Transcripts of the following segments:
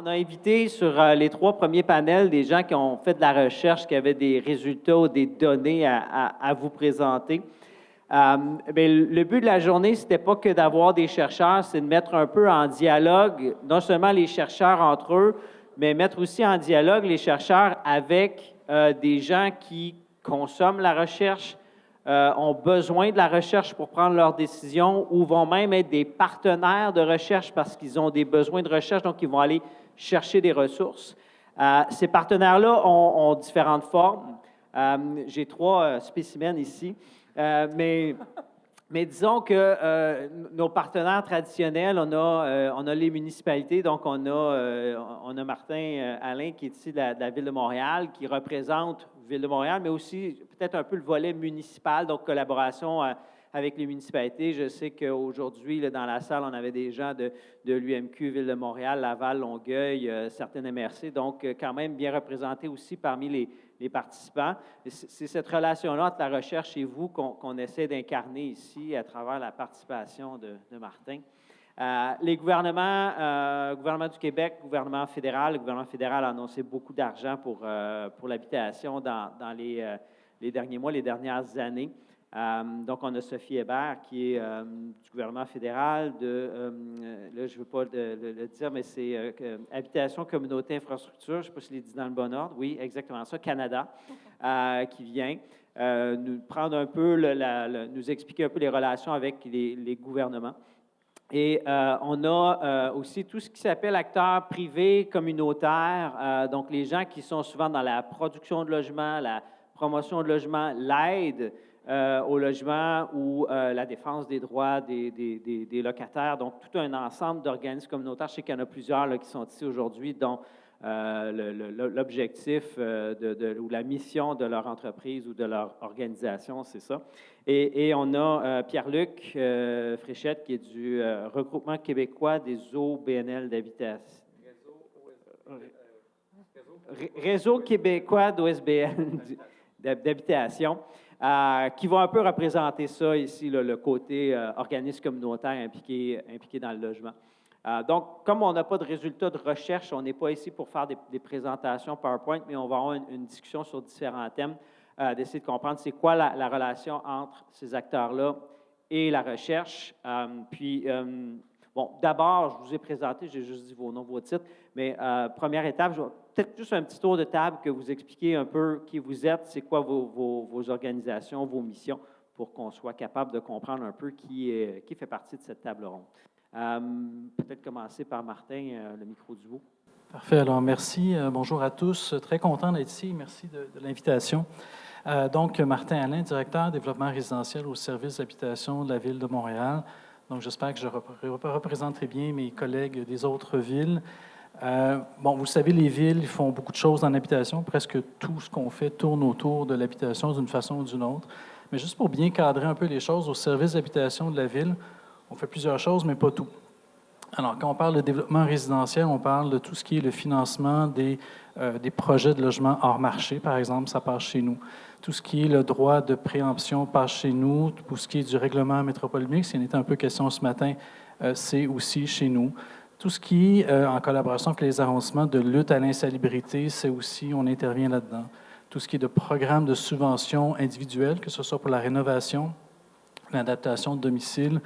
On a invité sur les 3 premiers panels des gens qui ont fait de la recherche, qui avaient des résultats ou des données à vous présenter. Le but de la journée, ce n'était pas que d'avoir des chercheurs, c'est de mettre un peu en dialogue, non seulement les chercheurs entre eux, mais mettre aussi en dialogue les chercheurs avec des gens qui consomment la recherche, ont besoin de la recherche pour prendre leurs décisions ou vont même être des partenaires de recherche parce qu'ils ont des besoins de recherche, donc ils vont aller chercher des ressources. Ces partenaires-là ont différentes formes. J'ai 3 spécimens ici, mais disons que nos partenaires traditionnels, on a les municipalités, donc on a Martin Alain qui est ici de la Ville de Montréal, qui représente Ville de Montréal, mais aussi peut-être un peu le volet municipal, donc collaboration avec les municipalités. Je sais qu'aujourd'hui, dans la salle, on avait des gens de l'UMQ, Ville de Montréal, Laval, Longueuil, certaines MRC, donc quand même bien représentés aussi parmi les participants. C'est cette relation-là entre la recherche et vous qu'on essaie d'incarner ici à travers la participation de Martin. Les gouvernement du Québec, le gouvernement fédéral a annoncé beaucoup d'argent pour l'habitation dans les derniers mois, les dernières années. Donc, on a Sophie Hébert, qui est du gouvernement fédéral, là, je ne veux pas le dire, mais c'est Habitation, Communauté, Infrastructure, je ne sais pas si je l'ai dit dans le bon ordre, oui, exactement ça, Canada, qui vient nous prendre un peu, nous expliquer un peu les relations avec les gouvernements. Et on a aussi tout ce qui s'appelle acteurs privés communautaires, donc les gens qui sont souvent dans la production de logements, la promotion de logements, l'aide au logement ou la défense des droits des locataires. Donc, tout un ensemble d'organismes communautaires. Je sais qu'il y en a plusieurs là, qui sont ici aujourd'hui, dont l'objectif ou la mission de leur entreprise ou de leur organisation, c'est ça. Et on a Pierre-Luc Fréchette, qui est du Regroupement québécois des OBNL d'habitation. Réseau québécois d'OSBL d'habitation, qui va un peu représenter ça ici, le côté organisme communautaire impliqué dans le logement. Donc, comme on n'a pas de résultats de recherche, on n'est pas ici pour faire des présentations PowerPoint, mais on va avoir une discussion sur différents thèmes, d'essayer de comprendre c'est quoi la relation entre ces acteurs-là et la recherche. Bon, d'abord, je vous ai présenté, j'ai juste dit vos noms, vos titres, mais première étape, je vais peut-être juste un petit tour de table que vous expliquez un peu qui vous êtes, c'est quoi vos organisations, vos missions, pour qu'on soit capable de comprendre un peu qui fait partie de cette table ronde. Peut-être commencer par Martin, le micro du haut. Parfait. Alors, merci. Bonjour à tous. Très content d'être ici. Merci de l'invitation. Donc, Martin Alain, directeur développement résidentiel au service d'habitation de la Ville de Montréal. Donc, j'espère que je représenterai bien mes collègues des autres villes. Bon, vous savez, les villes font beaucoup de choses dans l'habitation. Presque tout ce qu'on fait tourne autour de l'habitation d'une façon ou d'une autre. Mais juste pour bien cadrer un peu les choses, au service d'habitation de la Ville, on fait plusieurs choses, mais pas tout. Alors, quand on parle de développement résidentiel, on parle de tout ce qui est le financement des projets de logement hors marché, par exemple, ça passe chez nous. Tout ce qui est le droit de préemption passe chez nous. Tout ce qui est du règlement métropole mixte, il en était un peu question ce matin, c'est aussi chez nous. Tout ce qui est en collaboration avec les arrondissements de lutte à l'insalubrité, c'est aussi, on intervient là-dedans. Tout ce qui est de programmes de subvention individuelles, que ce soit pour la rénovation, l'adaptation de domicile,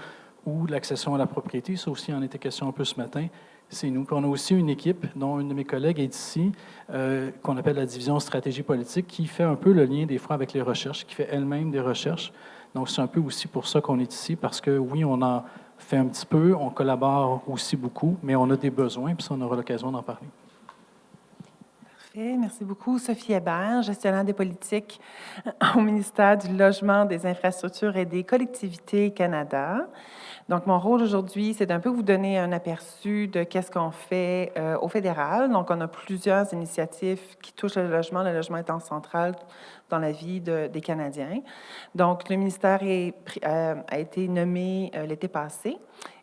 ou l'accession à la propriété, ça aussi en était question un peu ce matin, c'est nous. Puis on a aussi une équipe dont une de mes collègues est ici, qu'on appelle la division stratégie politique, qui fait un peu le lien des fois avec les recherches, qui fait elle-même des recherches. Donc c'est un peu aussi pour ça qu'on est ici, parce que oui, on en fait un petit peu, on collabore aussi beaucoup, mais on a des besoins, puis ça, on aura l'occasion d'en parler. Merci beaucoup. Sophie Hébert, gestionnaire des politiques au ministère du Logement, des Infrastructures et des Collectivités Canada. Donc, mon rôle aujourd'hui, c'est d'un peu vous donner un aperçu de qu'est-ce qu'on fait au fédéral. Donc, on a plusieurs initiatives qui touchent le logement étant central dans la vie des Canadiens. Donc, le ministère a été nommé l'été passé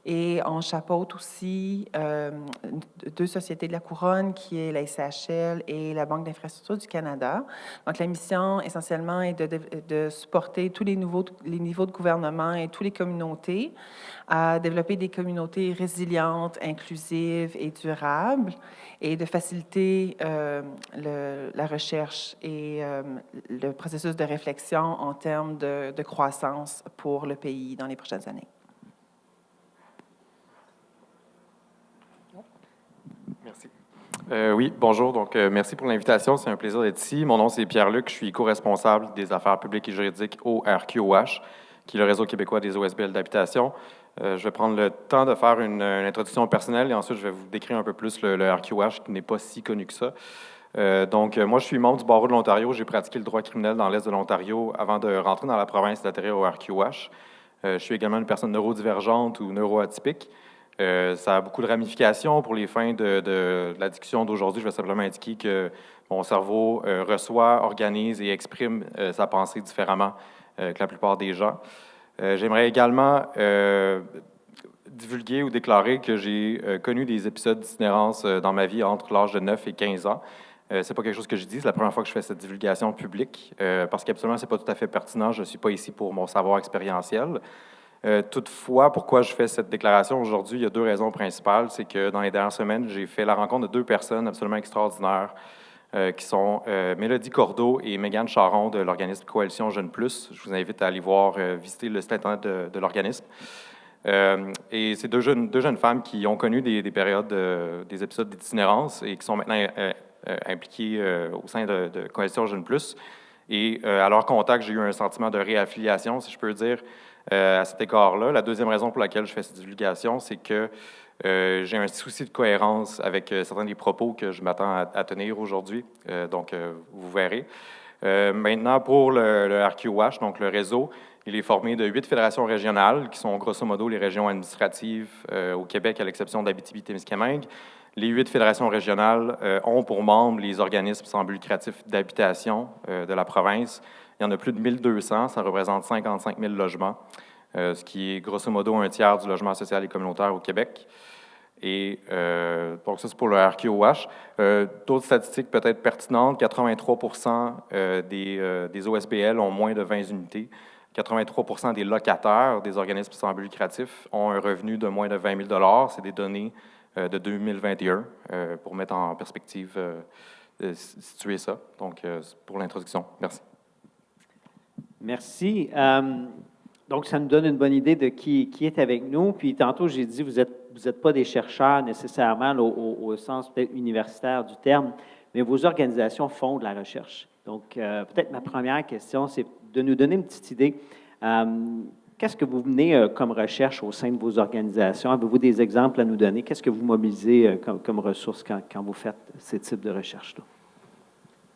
Et on chapeaute aussi 2 sociétés de la Couronne, qui est la SCHL et la Banque d'infrastructure du Canada. Donc, la mission, essentiellement, est de supporter tous les niveaux de gouvernement et toutes les communautés à développer des communautés résilientes, inclusives et durables, et de faciliter la recherche et le processus de réflexion en termes de croissance pour le pays dans les prochaines années. Merci. Oui, bonjour. Donc, merci pour l'invitation. C'est un plaisir d'être ici. Mon nom, c'est Pierre-Luc. Je suis co-responsable des affaires publiques et juridiques au RQOH, qui est le réseau québécois des OSBL d'habitation. Je vais prendre le temps de faire une introduction personnelle et ensuite, je vais vous décrire un peu plus le RQOH, qui n'est pas si connu que ça. Moi, je suis membre du barreau de l'Ontario. J'ai pratiqué le droit criminel dans l'Est de l'Ontario avant de rentrer dans la province et d'atterrir au RQOH. Je suis également une personne neurodivergente ou neuroatypique. Ça a beaucoup de ramifications. Pour les fins de la discussion d'aujourd'hui, je vais simplement indiquer que mon cerveau reçoit, organise et exprime sa pensée différemment que la plupart des gens. J'aimerais également divulguer ou déclarer que j'ai connu des épisodes d'itinérance dans ma vie entre l'âge de 9 et 15 ans. C'est pas quelque chose que je dis, c'est la première fois que je fais cette divulgation publique, parce qu'absolument, c'est pas tout à fait pertinent. Je ne suis pas ici pour mon savoir expérientiel. Toutefois, pourquoi je fais cette déclaration aujourd'hui, il y a 2 raisons principales. C'est que dans les dernières semaines, j'ai fait la rencontre de 2 personnes absolument extraordinaires qui sont Mélodie Cordeau et Mégane Charon de l'organisme Coalition Jeunes Plus. Je vous invite à aller voir, visiter le site Internet de l'organisme. Et c'est deux jeunes femmes qui ont connu des périodes, des épisodes d'itinérance et qui sont maintenant impliquées au sein de Coalition Jeunes Plus. Et à leur contact, j'ai eu un sentiment de réaffiliation, si je peux dire, à cet égard-là. La deuxième raison pour laquelle je fais cette divulgation, c'est que j'ai un souci de cohérence avec certains des propos que je m'attends à tenir aujourd'hui. Donc, vous verrez. Maintenant, pour le RQOH, donc le réseau, il est formé de 8 fédérations régionales, qui sont grosso modo les régions administratives au Québec, à l'exception d'Abitibi-Témiscamingue. Les 8 fédérations régionales ont pour membres les organismes sans but lucratif d'habitation de la province. Il y en a plus de 1200, ça représente 55 000 logements, ce qui est grosso modo un tiers du logement social et communautaire au Québec. Et donc ça, c'est pour le RQOH. D'autres statistiques peut-être pertinentes, 83 des OSBL ont moins de 20 unités. 83 des locataires des organismes sans but lucratif ont un revenu de moins de 20 000 $. C'est des données de 2021, pour mettre en perspective, situer ça. Donc, pour l'introduction. Merci. Merci. Donc, ça nous donne une bonne idée de qui est avec nous. Puis, tantôt, j'ai dit, vous êtes pas des chercheurs nécessairement là, au sens peut-être universitaire du terme, mais vos organisations font de la recherche. Donc, peut-être ma première question, c'est de nous donner une petite idée. Qu'est-ce que vous menez comme recherche au sein de vos organisations? Avez-vous des exemples à nous donner? Qu'est-ce que vous mobilisez comme ressources quand vous faites ces types de recherches-là?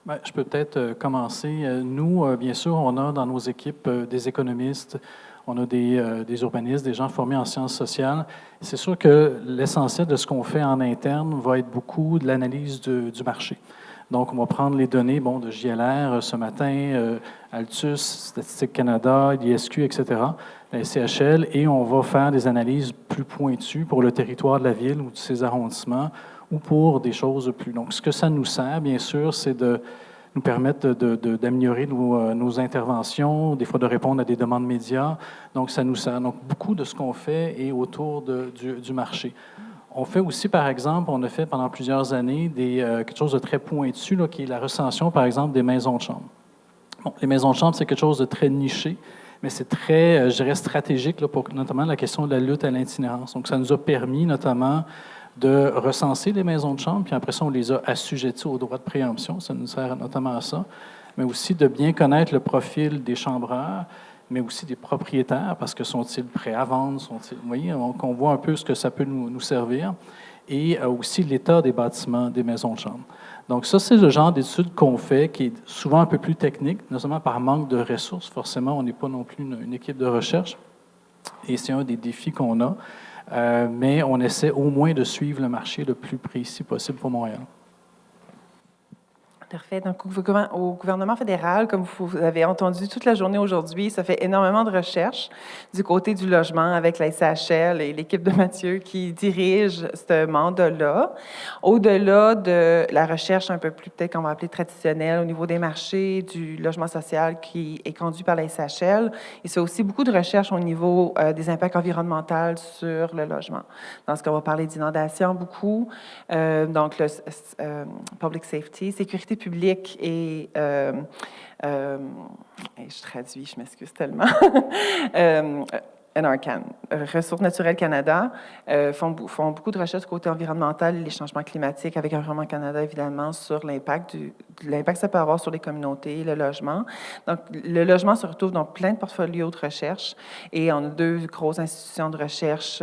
Bien, je peux peut-être commencer. Nous, bien sûr, on a dans nos équipes des économistes, on a des urbanistes, des gens formés en sciences sociales. C'est sûr que l'essentiel de ce qu'on fait en interne va être beaucoup de l'analyse du marché. Donc, on va prendre les données de JLR ce matin, Altus, Statistique Canada, l'ISQ, etc., la SCHL, et on va faire des analyses plus pointues pour le territoire de la ville ou de ses arrondissements ou pour des choses plus longues. Ce que ça nous sert, bien sûr, c'est de nous permettre d'améliorer nos interventions, des fois de répondre à des demandes médias. Donc, ça nous sert. Donc, beaucoup de ce qu'on fait est autour du marché. On fait aussi, par exemple, on a fait pendant plusieurs années quelque chose de très pointu, là, qui est la recension, par exemple, des maisons de chambre. Bon, les maisons de chambre, c'est quelque chose de très niché, mais c'est très, je dirais, stratégique là, pour notamment la question de la lutte à l'itinérance. Donc, ça nous a permis notamment de recenser les maisons de chambre, puis après ça, on les a assujettis au droit de préemption. Ça nous sert notamment à ça, mais aussi de bien connaître le profil des chambreurs, mais aussi des propriétaires, parce que sont-ils prêts à vendre? Vous voyez, donc on voit un peu ce que ça peut nous servir, et aussi l'état des bâtiments des maisons de chambre. Donc ça, c'est le genre d'études qu'on fait, qui est souvent un peu plus technique, non seulement par manque de ressources, forcément, on n'est pas non plus une équipe de recherche, et c'est un des défis qu'on a, mais on essaie au moins de suivre le marché le plus précis possible pour Montréal. Parfait. Donc, au gouvernement fédéral, comme vous avez entendu toute la journée aujourd'hui, ça fait énormément de recherches du côté du logement avec la SHL et l'équipe de Mathieu qui dirige ce mandat-là. Au-delà de la recherche un peu plus, peut-être qu'on va appeler traditionnelle, au niveau des marchés, du logement social qui est conduit par la SHL, il se fait aussi beaucoup de recherches au niveau des impacts environnementaux sur le logement. Dans ce qu'on va parler d'inondation beaucoup, donc le public safety, sécurité publique et je traduis, je m'excuse tellement. NRCan, Ressources naturelles Canada, font beaucoup de recherches côté environnemental et les changements climatiques avec Environnement Canada, évidemment, sur l'impact que ça peut avoir sur les communautés, le logement. Donc, le logement se retrouve dans plein de portfolios de recherche et on a 2 grosses institutions de recherche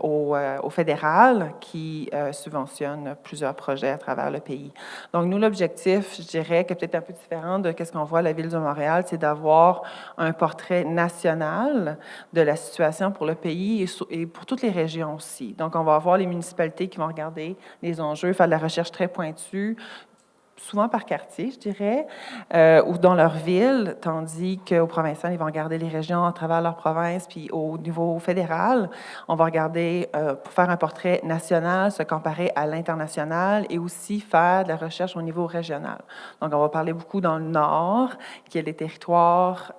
au fédéral qui subventionnent plusieurs projets à travers le pays. Donc, nous, l'objectif, je dirais, que peut-être un peu différent de ce qu'on voit à la Ville de Montréal, c'est d'avoir un portrait national de la situation pour le pays et pour toutes les régions aussi. Donc, on va avoir les municipalités qui vont regarder les enjeux, faire de la recherche très pointue, souvent par quartier, je dirais, ou dans leur ville, tandis qu'au provincial, ils vont regarder les régions à travers leur province, puis au niveau fédéral, on va regarder, pour faire un portrait national, se comparer à l'international et aussi faire de la recherche au niveau régional. Donc, on va parler beaucoup dans le nord, qui est les territoires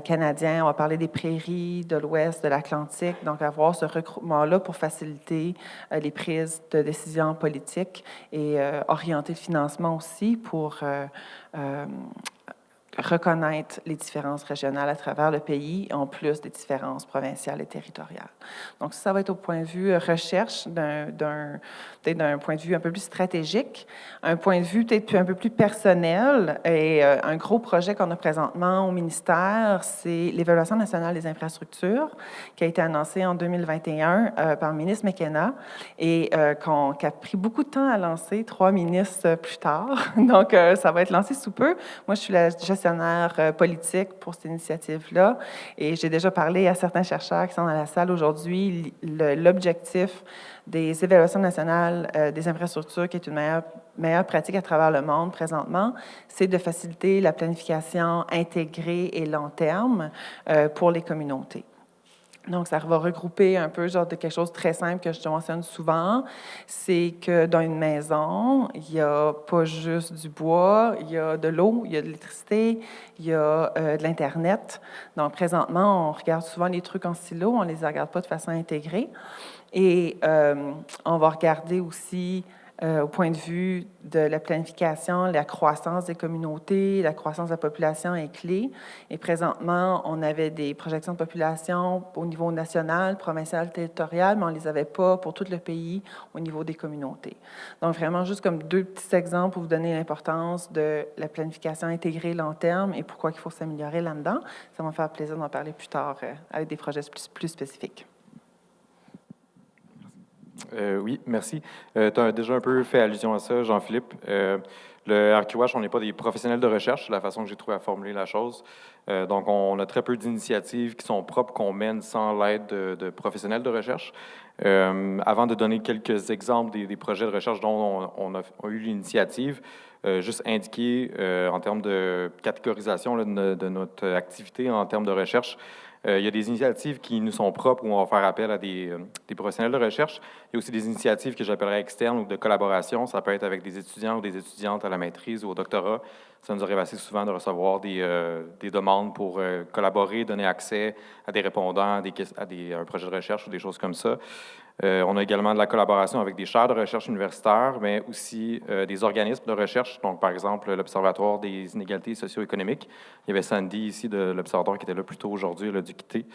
canadiens, on va parler des prairies, de l'ouest, de l'Atlantique, donc avoir ce regroupement-là pour faciliter les prises de décisions politiques et orienter le financement aussi pour reconnaître les différences régionales à travers le pays, en plus des différences provinciales et territoriales. Donc, ça va être au point de vue recherche, peut-être d'un point de vue un peu plus stratégique, un point de vue peut-être un peu plus personnel. Et un gros projet qu'on a présentement au ministère, c'est l'évaluation nationale des infrastructures, qui a été annoncée en 2021 par le ministre McKenna et qui a pris beaucoup de temps à lancer, 3 ministres plus tard. Donc, ça va être lancé sous peu. Moi, je suis la gestionnaire politique pour cette initiative-là. Et j'ai déjà parlé à certains chercheurs qui sont dans la salle aujourd'hui. L'objectif des évaluations nationales des infrastructures, qui est une meilleure pratique à travers le monde présentement, c'est de faciliter la planification intégrée et long terme pour les communautés. Donc, ça va regrouper un peu genre de quelque chose de très simple que je mentionne souvent, c'est que dans une maison, il n'y a pas juste du bois, il y a de l'eau, il y a de l'électricité, il y a de l'Internet. Donc, présentement, on regarde souvent les trucs en silo, on ne les regarde pas de façon intégrée. Et on va regarder aussi au point de vue de la planification, la croissance des communautés, la croissance de la population est clé. Et présentement, on avait des projections de population au niveau national, provincial, territorial, mais on ne les avait pas pour tout le pays au niveau des communautés. Donc, vraiment, juste comme 2 petits exemples pour vous donner l'importance de la planification intégrée long terme et pourquoi il faut s'améliorer là-dedans. Ça va me faire plaisir d'en parler plus tard avec des projets plus spécifiques. Oui, merci. Tu as déjà un peu fait allusion à ça, Jean-Philippe. Le RQH, on n'est pas des professionnels de recherche, c'est la façon que j'ai trouvé à formuler la chose. Donc, on a très peu d'initiatives qui sont propres, qu'on mène sans l'aide de professionnels de recherche. Avant de donner quelques exemples des projets de recherche dont on a eu l'initiative, juste indiquer en termes de catégorisation là, de notre activité en termes de recherche. Il y a des initiatives qui nous sont propres où on va faire appel à des professionnels de recherche. Il y a aussi des initiatives que j'appellerais externes ou de collaboration. Ça peut être avec des étudiants ou des étudiantes à la maîtrise ou au doctorat. Ça nous arrive assez souvent de recevoir des demandes pour collaborer, donner accès à des répondants, à un projet de recherche ou des choses comme ça. On a également de la collaboration avec des chaires de recherche universitaires, mais aussi des organismes de recherche. Donc, par exemple, l'Observatoire des inégalités socio-économiques. Il y avait Sandy ici de l'Observatoire qui était là plus tôt aujourd'hui, elle a dû quitter.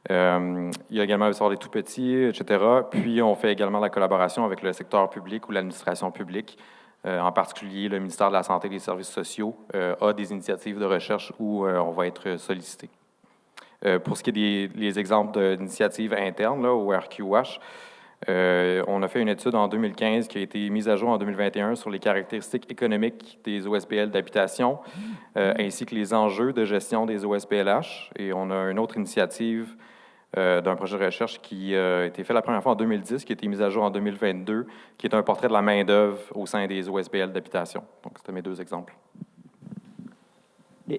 Il y a également l'Observatoire des tout-petits, etc. Puis, on fait également de la collaboration avec le secteur public ou l'administration publique. En particulier, le ministère de la Santé et des Services sociaux a des initiatives de recherche où on va être sollicité. Pour ce qui est des exemples d'initiatives internes là, au RQH, on a fait une étude en 2015 qui a été mise à jour en 2021 sur les caractéristiques économiques des OSBL d'habitation, ainsi que les enjeux de gestion des OSBLH. Et on a une autre initiative d'un projet de recherche qui a été fait la première fois en 2010, qui a été mis à jour en 2022, qui est un portrait de la main-d'œuvre au sein des OSBL d'habitation. Donc, c'était mes 2 exemples.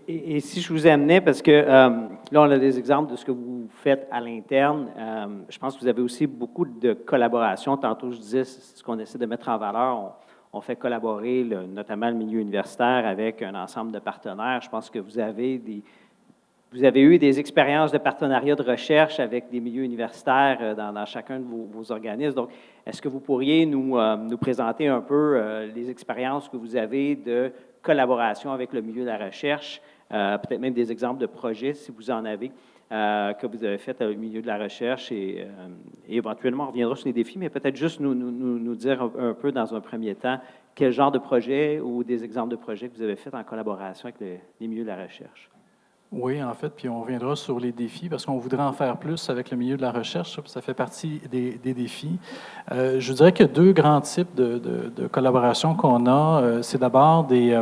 Et si je vous amenais, parce que là, on a des exemples de ce que vous faites à l'interne, je pense que vous avez aussi beaucoup de collaboration. Tantôt, je disais, c'est ce qu'on essaie de mettre en valeur. On fait collaborer notamment le milieu universitaire avec un ensemble de partenaires. Je pense que vous avez eu des expériences de partenariat de recherche avec des milieux universitaires dans chacun de vos organismes. Donc, est-ce que vous pourriez nous présenter un peu les expériences que vous avez de collaboration avec le milieu de la recherche, peut-être même des exemples de projets, si vous en avez, que vous avez fait au milieu de la recherche et éventuellement, on reviendra sur les défis, mais peut-être juste nous dire un peu dans un premier temps quel genre de projet ou des exemples de projets que vous avez fait en collaboration avec les milieux de la recherche. Oui, en fait, puis on reviendra sur les défis parce qu'on voudrait en faire plus avec le milieu de la recherche, ça fait partie des défis. Je dirais qu'il y a 2 grands types de collaboration qu'on a. C'est d'abord des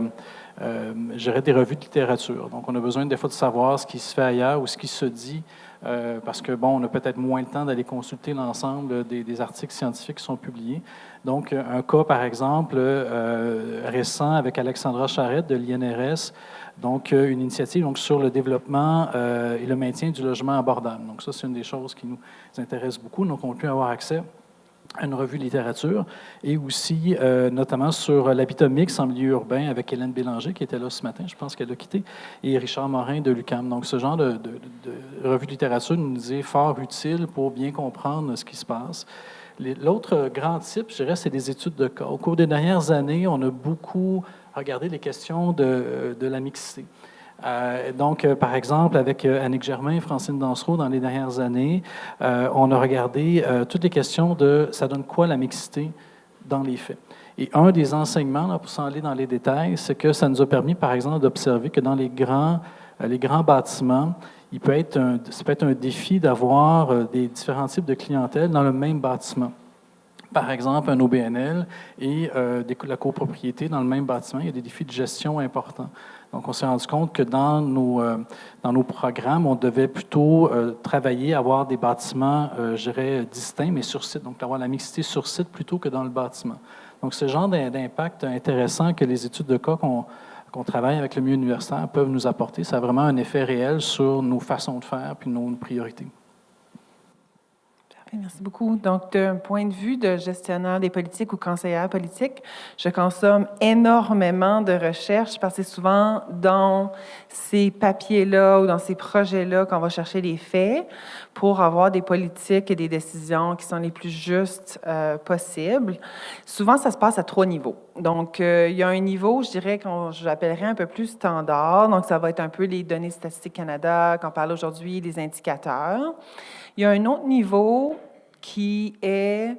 revues de littérature. Donc, on a besoin des fois de savoir ce qui se fait ailleurs ou ce qui se dit parce que, bon, on a peut-être moins le temps d'aller consulter l'ensemble des articles scientifiques qui sont publiés. Donc, un cas, par exemple, récent avec Alexandra Charette de l'INRS, donc une initiative sur le développement et le maintien du logement abordable. Donc, ça, c'est une des choses qui nous intéresse beaucoup. Donc, on peut avoir accès à une revue de littérature et aussi notamment sur l'habitat mixte en milieu urbain avec Hélène Bélanger qui était là ce matin, je pense qu'elle a quitté, et Richard Morin de l'UQAM. Donc ce genre de revue de littérature nous est fort utile pour bien comprendre ce qui se passe. L'autre grand type, je dirais, c'est des études de cas. Au cours des dernières années, on a beaucoup regardé les questions de la mixité. Donc, par exemple, avec Annick Germain et Francine Dansereau, dans les dernières années, on a regardé toutes les questions de « ça donne quoi la mixité dans les faits ». Et un des enseignements, là, pour s'en aller dans les détails, c'est que ça nous a permis, par exemple, d'observer que dans les grands bâtiments, ça peut être un défi d'avoir des différents types de clientèle dans le même bâtiment. Par exemple, un OBNL et la copropriété dans le même bâtiment, il y a des défis de gestion importants. Donc, on s'est rendu compte que dans nos programmes, on devait plutôt travailler à avoir des bâtiments, je dirais, distincts, mais sur site, donc avoir la mixité sur site plutôt que dans le bâtiment. Donc, ce genre d'impact intéressant que les études de cas qu'on travaille avec le milieu universitaire peuvent nous apporter, ça a vraiment un effet réel sur nos façons de faire puis nos priorités. Merci beaucoup. Donc, d'un point de vue de gestionnaire des politiques ou conseillère politique, je consomme énormément de recherches parce que c'est souvent dans ces papiers-là ou dans ces projets-là qu'on va chercher les faits pour avoir des politiques et des décisions qui sont les plus justes possibles. Souvent, ça se passe à 3 niveaux. Donc, il y a un niveau, je dirais, je l'appellerais un peu plus standard. Donc, ça va être un peu les données Statistiques Canada, qu'on parle aujourd'hui, les indicateurs. Il y a un autre niveau qui est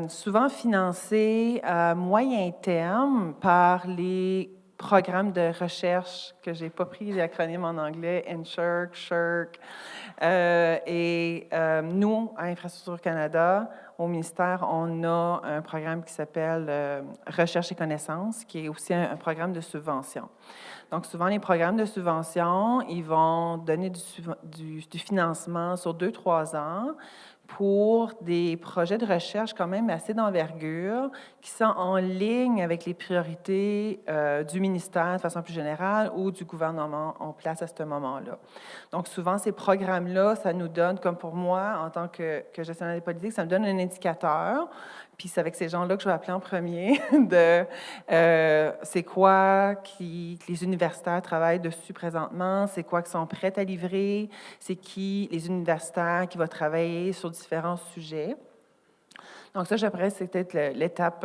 souvent financé à moyen terme par les programmes de recherche, que je n'ai pas pris l'acronyme en anglais, NSHRC, SHRC. Nous, à Infrastructure Canada, au ministère, on a un programme qui s'appelle Recherche et connaissances, qui est aussi un programme de subvention. Donc, souvent, les programmes de subvention, ils vont donner du financement sur 2-3 ans pour des projets de recherche quand même assez d'envergure qui sont en ligne avec les priorités du ministère de façon plus générale ou du gouvernement en place à ce moment-là. Donc, souvent, ces programmes-là, ça nous donne, comme pour moi, en tant que gestionnaire des politiques, ça me donne un indicateur. Puis c'est avec ces gens-là que je vais appeler en premier de c'est quoi que les universitaires travaillent dessus présentement, c'est quoi qu'ils sont prêts à livrer, c'est qui les universitaires qui vont travailler sur différents sujets. Donc ça, j'aimerais, c'est peut-être l'étape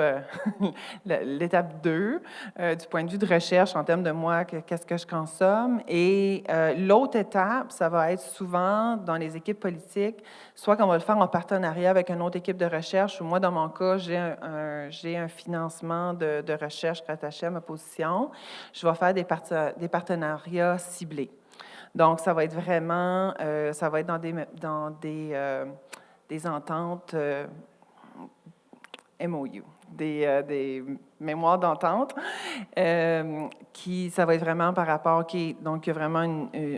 2 du point de vue de recherche en termes de moi, qu'est-ce que je consomme. Et l'autre étape, ça va être souvent dans les équipes politiques, soit qu'on va le faire en partenariat avec une autre équipe de recherche, ou moi, dans mon cas, j'ai un financement de recherche rattaché à ma position. Je vais faire des partenariats ciblés. Donc, ça va être vraiment, ça va être dans des ententes MOU, des mémoires d'entente, ça va être vraiment par rapport, donc il y a vraiment,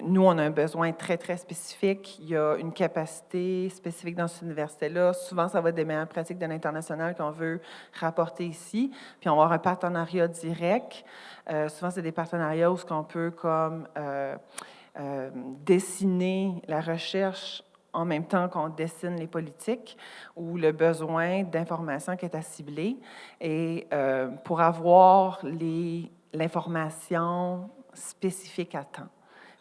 nous, on a un besoin très, très spécifique, il y a une capacité spécifique dans cette université-là. Souvent, ça va être des meilleures pratiques de l'international qu'on veut rapporter ici, puis on va avoir un partenariat direct. Souvent, c'est des partenariats où on peut comme dessiner la recherche en même temps qu'on dessine les politiques ou le besoin d'information qui est à cibler. Et pour avoir l'information spécifique à temps.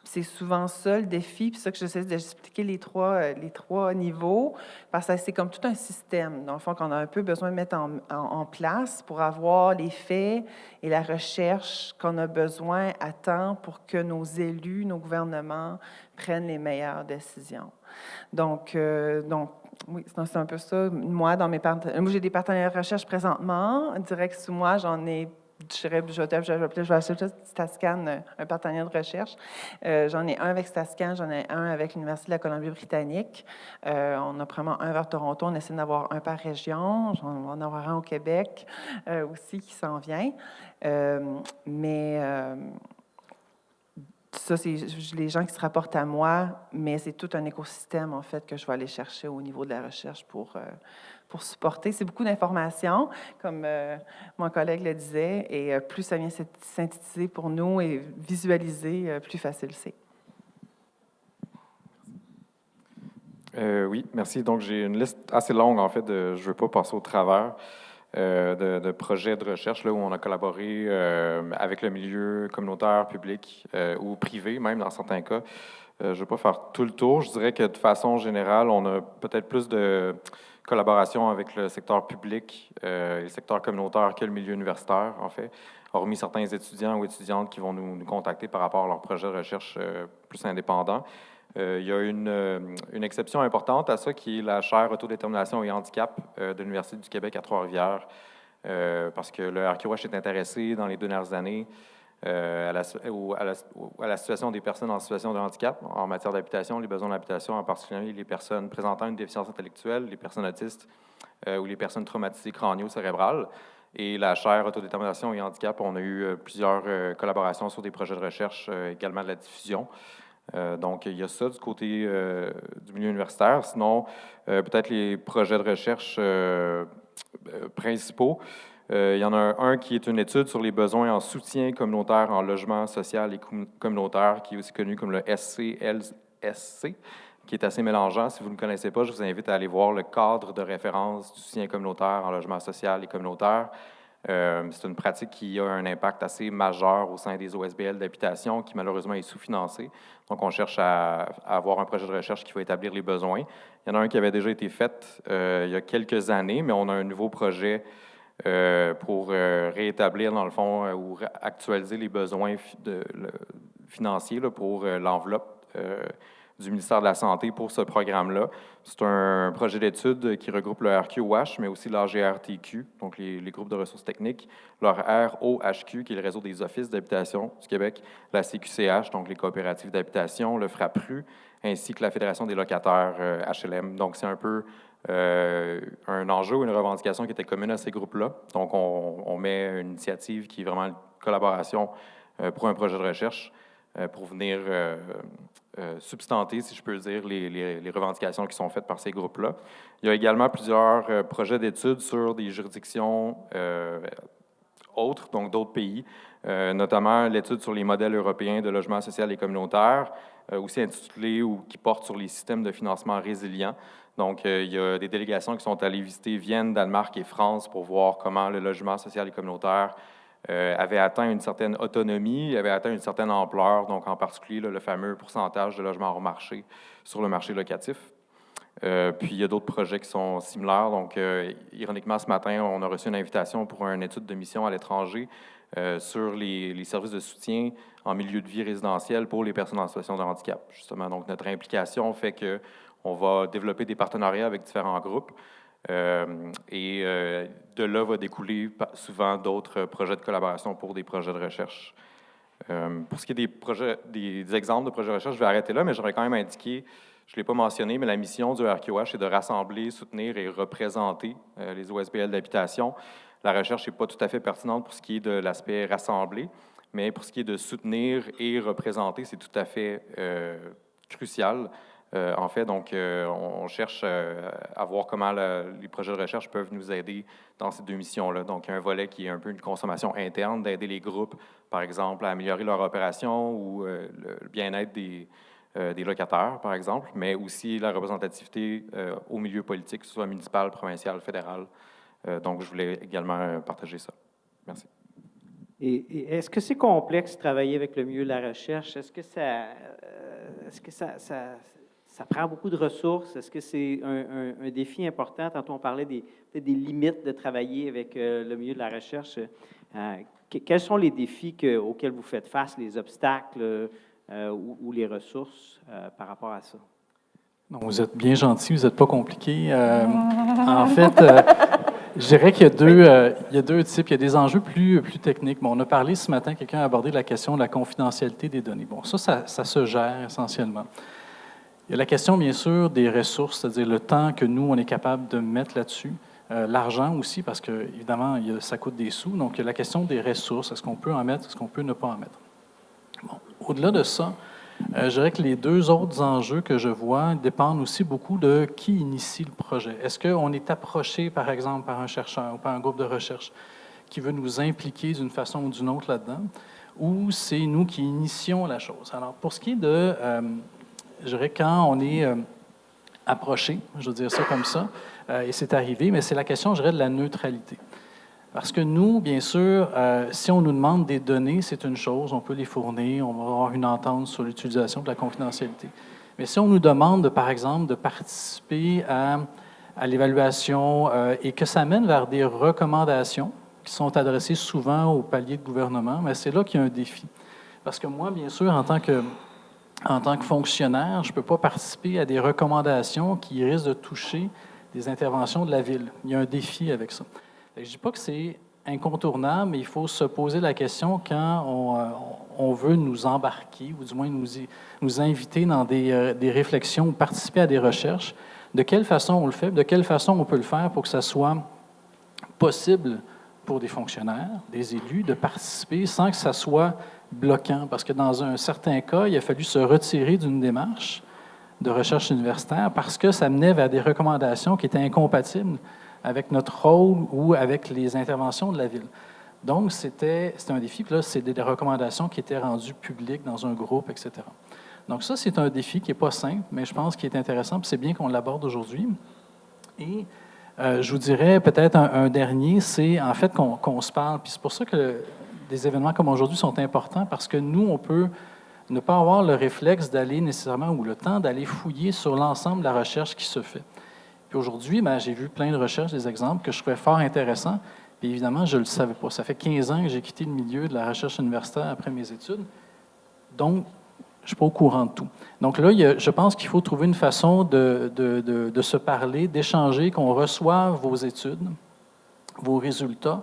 C'est souvent ça le défi, puis ça que j'essaie d'expliquer les trois niveaux, parce que c'est comme tout un système, dans le fond, qu'on a un peu besoin de mettre en place pour avoir les faits et la recherche qu'on a besoin à temps pour que nos élus, nos gouvernements prennent les meilleures décisions. Donc oui, c'est un peu ça. Moi, j'ai des partenaires de recherche présentement. Direct sous moi, j'en ai. Je vais acheter Stascan, un partenaire de recherche. J'en ai un avec Stascan, j'en ai un avec l'Université de la Colombie-Britannique. On a vraiment un vers Toronto. On essaie d'en avoir un par région. On va en avoir un au Québec aussi qui s'en vient. Ça, c'est les gens qui se rapportent à moi, mais c'est tout un écosystème, en fait, que je vais aller chercher au niveau de la recherche pour supporter. C'est beaucoup d'informations, comme mon collègue le disait, et plus ça vient synthétiser pour nous et visualiser, plus facile c'est. Oui, merci. Donc, j'ai une liste assez longue, en fait, je ne veux pas passer au travers. De projets de recherche là, où on a collaboré avec le milieu communautaire, public ou privé, même dans certains cas. Je ne vais pas faire tout le tour. Je dirais que de façon générale, on a peut-être plus de collaboration avec le secteur public et le secteur communautaire que le milieu universitaire, en fait, hormis certains étudiants ou étudiantes qui vont nous contacter par rapport à leurs projets de recherche plus indépendants. Il y a une exception importante à ça qui est la chaire autodétermination et handicap de l'Université du Québec à Trois-Rivières, parce que le RQH est intéressé dans les 2 dernières années à la situation des personnes en situation de handicap en matière d'habitation, les besoins d'habitation, en particulier les personnes présentant une déficience intellectuelle, les personnes autistes ou les personnes traumatisées crânio-cérébrales. Et la chaire autodétermination et handicap, on a eu plusieurs collaborations sur des projets de recherche, également de la diffusion. Donc, il y a ça du côté du milieu universitaire. Sinon, peut-être les projets de recherche principaux. Il y en a un qui est une étude sur les besoins en soutien communautaire en logement social et communautaire, qui est aussi connu comme le SCLSC, qui est assez mélangeant. Si vous ne le connaissez pas, je vous invite à aller voir le cadre de référence du soutien communautaire en logement social et communautaire. C'est une pratique qui a un impact assez majeur au sein des OSBL d'habitation, qui malheureusement est sous-financé. Donc, on cherche à avoir un projet de recherche qui va établir les besoins. Il y en a un qui avait déjà été fait il y a quelques années, mais on a un nouveau projet pour réétablir, dans le fond, ou actualiser les besoins financiers là, pour l'enveloppe du ministère de la Santé pour ce programme-là. C'est un projet d'étude qui regroupe le RQOH, mais aussi l'AGRTQ, donc les groupes de ressources techniques, leur ROHQ, qui est le réseau des offices d'habitation du Québec, la CQCH, donc les coopératives d'habitation, le FRAPRU, ainsi que la Fédération des locataires HLM. Donc, c'est un peu un enjeu ou une revendication qui était commune à ces groupes-là. Donc, on met une initiative qui est vraiment une collaboration pour un projet de recherche pour venir substanter, si je peux dire, les revendications qui sont faites par ces groupes-là. Il y a également plusieurs projets d'études sur des juridictions autres, donc d'autres pays, notamment l'étude sur les modèles européens de logement social et communautaire, aussi intitulée ou qui porte sur les systèmes de financement résilients. Donc, il y a des délégations qui sont allées visiter Vienne, Danemark et France pour voir comment le logement social et communautaire avait atteint une certaine autonomie, avait atteint une certaine ampleur, donc en particulier là, le fameux pourcentage de logements hors marché sur le marché locatif. Puis il y a d'autres projets qui sont similaires. Donc, ironiquement, ce matin, on a reçu une invitation pour une étude de mission à l'étranger sur les services de soutien en milieu de vie résidentiel pour les personnes en situation de handicap, justement. Donc, notre implication fait qu'on va développer des partenariats avec différents groupes. De là va découler souvent d'autres projets de collaboration pour des projets de recherche. Pour ce qui est des exemples de projets de recherche, je vais arrêter là, mais j'aimerais quand même indiquer, Je ne l'ai pas mentionné, mais la mission du RQH est de rassembler, soutenir et représenter les OSBL d'habitation. La recherche n'est pas tout à fait pertinente pour ce qui est de l'aspect rassembler, mais pour ce qui est de soutenir et représenter, c'est tout à fait crucial. En fait, donc, on cherche à voir comment les projets de recherche peuvent nous aider dans ces deux missions-là. Donc, il y a un volet qui est un peu une consommation interne, d'aider les groupes, par exemple, à améliorer leur opération ou le bien-être des locataires, par exemple, mais aussi la représentativité au milieu politique, que ce soit municipal, provincial, fédéral. Donc, je voulais également partager ça. Merci. Et est-ce que c'est complexe de travailler avec le milieu de la recherche? Est-ce que ça prend beaucoup de ressources? Est-ce que c'est un défi important? Tantôt, on parlait des limites de travailler avec le milieu de la recherche. Quels sont les défis auxquels vous faites face, les obstacles ou les ressources par rapport à ça? Non, vous êtes bien gentil, vous n'êtes pas compliqué. En fait, je dirais qu'il y a deux types. Il y a des enjeux plus techniques. Bon, on a parlé ce matin, quelqu'un a abordé la question de la confidentialité des données. Bon, ça se gère essentiellement. Il y a la question, bien sûr, des ressources, c'est-à-dire le temps que nous, on est capable de mettre là-dessus. L'argent aussi, parce que, évidemment, ça coûte des sous. Donc, il y a la question des ressources. Est-ce qu'on peut en mettre? Est-ce qu'on peut ne pas en mettre? Bon, au-delà de ça, je dirais que les deux autres enjeux que je vois dépendent aussi beaucoup de qui initie le projet. Est-ce qu'on est approché, par exemple, par un chercheur ou par un groupe de recherche qui veut nous impliquer d'une façon ou d'une autre là-dedans, ou c'est nous qui initions la chose? Alors, pour ce qui est de, je dirais, quand on est approché, je veux dire ça comme ça, et c'est arrivé, mais c'est la question, je dirais, de la neutralité. Parce que nous, bien sûr, si on nous demande des données, c'est une chose, on peut les fournir, on va avoir une entente sur l'utilisation de la confidentialité. Mais si on nous demande, par exemple, de participer à l'évaluation et que ça mène vers des recommandations qui sont adressées souvent aux paliers de gouvernement, mais c'est là qu'il y a un défi. Parce que moi, bien sûr, en tant que fonctionnaire, je ne peux pas participer à des recommandations qui risquent de toucher des interventions de la Ville. Il y a un défi avec ça. Je ne dis pas que c'est incontournable, mais il faut se poser la question quand on veut nous embarquer, ou du moins nous inviter dans des réflexions ou participer à des recherches, de quelle façon on le fait, de quelle façon on peut le faire pour que ça soit possible pour des fonctionnaires, des élus, de participer sans que ça soit bloquant. Parce que dans un certain cas, il a fallu se retirer d'une démarche de recherche universitaire parce que ça menait vers des recommandations qui étaient incompatibles avec notre rôle ou avec les interventions de la Ville. Donc, c'était un défi. Puis là, c'est des recommandations qui étaient rendues publiques dans un groupe, etc. Donc, ça, c'est un défi qui n'est pas simple, mais je pense qu'il est intéressant, puis c'est bien qu'on l'aborde aujourd'hui. Et je vous dirais peut-être un dernier, c'est en fait qu'on se parle. Puis c'est pour ça que des événements comme aujourd'hui sont importants, parce que nous, on peut ne pas avoir le réflexe d'aller nécessairement, ou le temps d'aller fouiller sur l'ensemble de la recherche qui se fait. Puis aujourd'hui, j'ai vu plein de recherches, des exemples que je trouvais fort intéressants. Puis évidemment, je ne le savais pas. Ça fait 15 ans que j'ai quitté le milieu de la recherche universitaire après mes études. Donc, je ne suis pas au courant de tout. Donc là, je pense qu'il faut trouver une façon de se parler, d'échanger, qu'on reçoive vos études, vos résultats,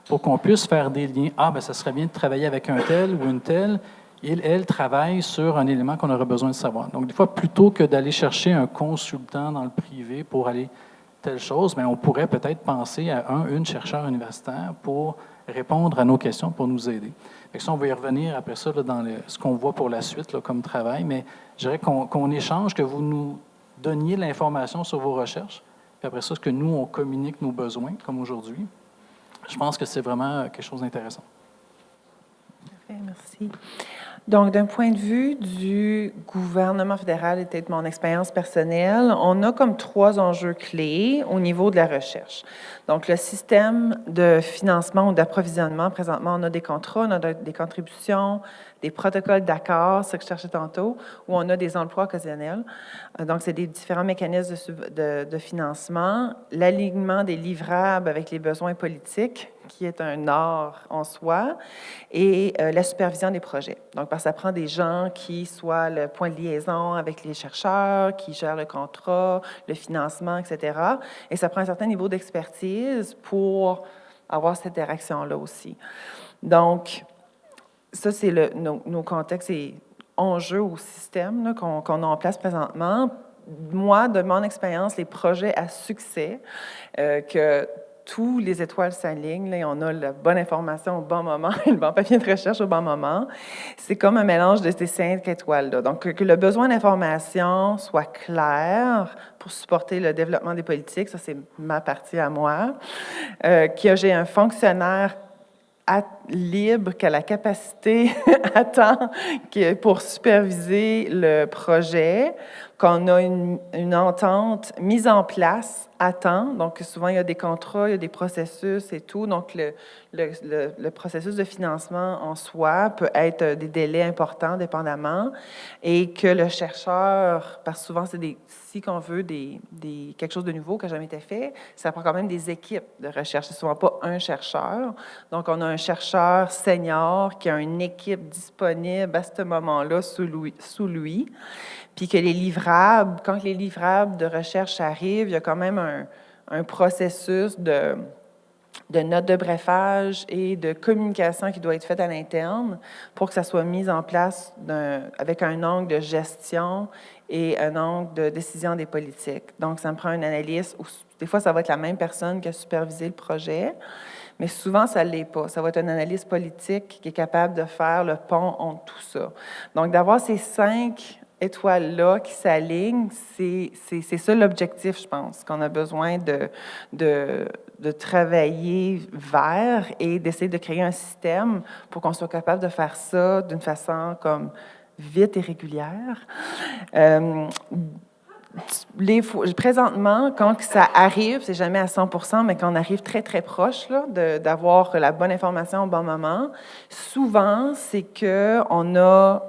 pour qu'on puisse faire des liens. Ça serait bien de travailler avec un tel ou une telle. Elle travaille sur un élément qu'on aurait besoin de savoir. Donc, des fois, plutôt que d'aller chercher un consultant dans le privé pour aller telle chose, mais on pourrait peut-être penser à une chercheur universitaire pour répondre à nos questions, pour nous aider. Fait que ça, on va y revenir après ça là, dans ce qu'on voit pour la suite là, comme travail, mais je dirais qu'on échange, que vous nous donniez l'information sur vos recherches, puis après ça, ce que nous, on communique nos besoins, comme aujourd'hui. Je pense que c'est vraiment quelque chose d'intéressant. Parfait, merci. Donc, d'un point de vue du gouvernement fédéral et peut-être mon expérience personnelle, on a comme 3 enjeux clés au niveau de la recherche. Donc, le système de financement ou d'approvisionnement, présentement, on a des contrats, on a des contributions, des protocoles d'accord, c'est ce que je cherchais tantôt, où on a des emplois occasionnels. Donc, c'est des différents mécanismes de financement, l'alignement des livrables avec les besoins politiques, qui est un art en soi, et la supervision des projets. Donc, parce que ça prend des gens qui soient le point de liaison avec les chercheurs, qui gèrent le contrat, le financement, etc. Et ça prend un certain niveau d'expertise pour avoir cette interaction-là aussi. Donc, ça, c'est nos contextes et enjeux au système qu'on a en place présentement. moi, de mon expérience, les projets à succès, que tous les étoiles s'alignent, là, et on a la bonne information au bon moment et le bon papier de recherche au bon moment. C'est comme un mélange de ces 5 étoiles-là. Donc, que le besoin d'information soit clair pour supporter le développement des politiques, ça, c'est ma partie à moi. Que j'ai un fonctionnaire libre, qui a la capacité à temps pour superviser le projet, qu'on a une entente mise en place à temps. Donc, souvent, il y a des contrats, il y a des processus et tout. Donc, le processus de financement en soi peut être des délais importants, dépendamment, et que le chercheur, parce que souvent, si on veut quelque chose de nouveau qui n'a jamais été fait, ça prend quand même des équipes de recherche. C'est souvent pas un chercheur. Donc, on a un chercheur senior qui a une équipe disponible à ce moment-là sous lui. Puis que quand les livrables de recherche arrivent, il y a quand même un processus de notes de brefage et de communication qui doit être fait à l'interne pour que ça soit mis en place avec un angle de gestion et un angle de décision des politiques. Donc, ça me prend un analyste, ou des fois, ça va être la même personne qui a supervisé le projet, mais souvent, ça ne l'est pas. Ça va être un analyste politique qui est capable de faire le pont entre tout ça. Donc, d'avoir ces 5 étoiles-là qui s'alignent, c'est ça l'objectif, je pense, qu'on a besoin de travailler vers et d'essayer de créer un système pour qu'on soit capable de faire ça d'une façon comme vite et régulière. Présentement, quand ça arrive, c'est jamais à 100%, mais quand on arrive très, très proche là, d'avoir la bonne information au bon moment, souvent, c'est qu'on a...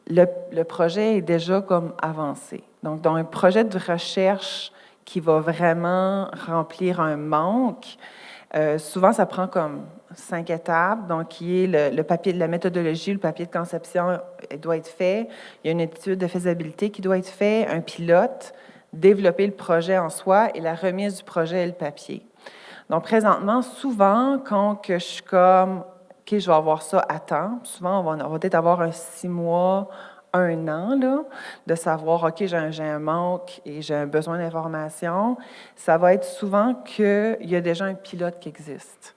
le projet est déjà comme avancé. Donc, dans un projet de recherche qui va vraiment remplir un manque, souvent, ça prend comme 5 étapes. Donc, qui est le papier de la méthodologie, le papier de conception doit être fait. Il y a une étude de faisabilité qui doit être faite, un pilote, développer le projet en soi et la remise du projet et le papier. Donc, présentement, souvent, quand je suis comme, OK, je vais avoir ça à temps, souvent, on va peut-être avoir un 6 mois, 1 an, là, de savoir, OK, j'ai un manque et j'ai un besoin d'information. Ça va être souvent qu'il y a déjà un pilote qui existe.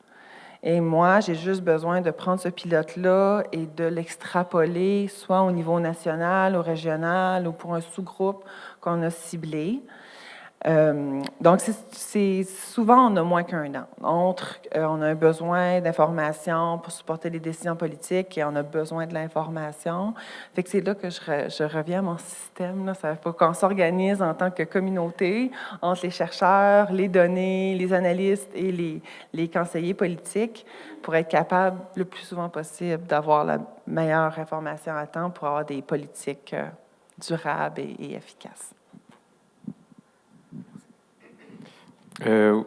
Et moi, j'ai juste besoin de prendre ce pilote-là et de l'extrapoler, soit au niveau national, au régional ou pour un sous-groupe qu'on a ciblé. Donc, souvent, on a moins qu'1 an. On a un besoin d'information pour supporter les décisions politiques et on a besoin de l'information. Fait que c'est là que je reviens à mon système. Là. Ça faut qu'on s'organise en tant que communauté entre les chercheurs, les données, les analystes et les conseillers politiques pour être capable le plus souvent possible d'avoir la meilleure information à temps pour avoir des politiques durables et efficaces.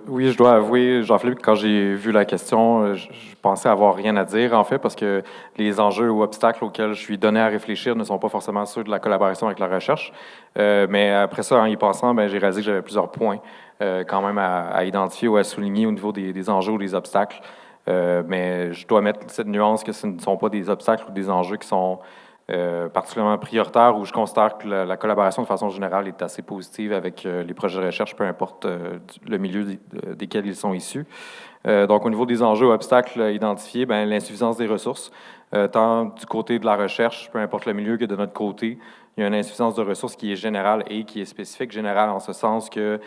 Oui, je dois avouer, Jean-Philippe, quand j'ai vu la question, je pensais avoir rien à dire, en fait, parce que les enjeux ou obstacles auxquels je suis donné à réfléchir ne sont pas forcément ceux de la collaboration avec la recherche. Mais après ça, en y pensant, j'ai réalisé que j'avais plusieurs points quand même à identifier ou à souligner au niveau des enjeux ou des obstacles. Mais je dois mettre cette nuance que ce ne sont pas des obstacles ou des enjeux qui sont particulièrement prioritaire, où je considère que la collaboration de façon générale est assez positive avec les projets de recherche, peu importe le milieu desquels ils sont issus. Donc, au niveau des enjeux ou obstacles identifiés, l'insuffisance des ressources, tant du côté de la recherche, peu importe le milieu, que de notre côté, il y a une insuffisance de ressources qui est générale et qui est spécifique. Générale en ce sens que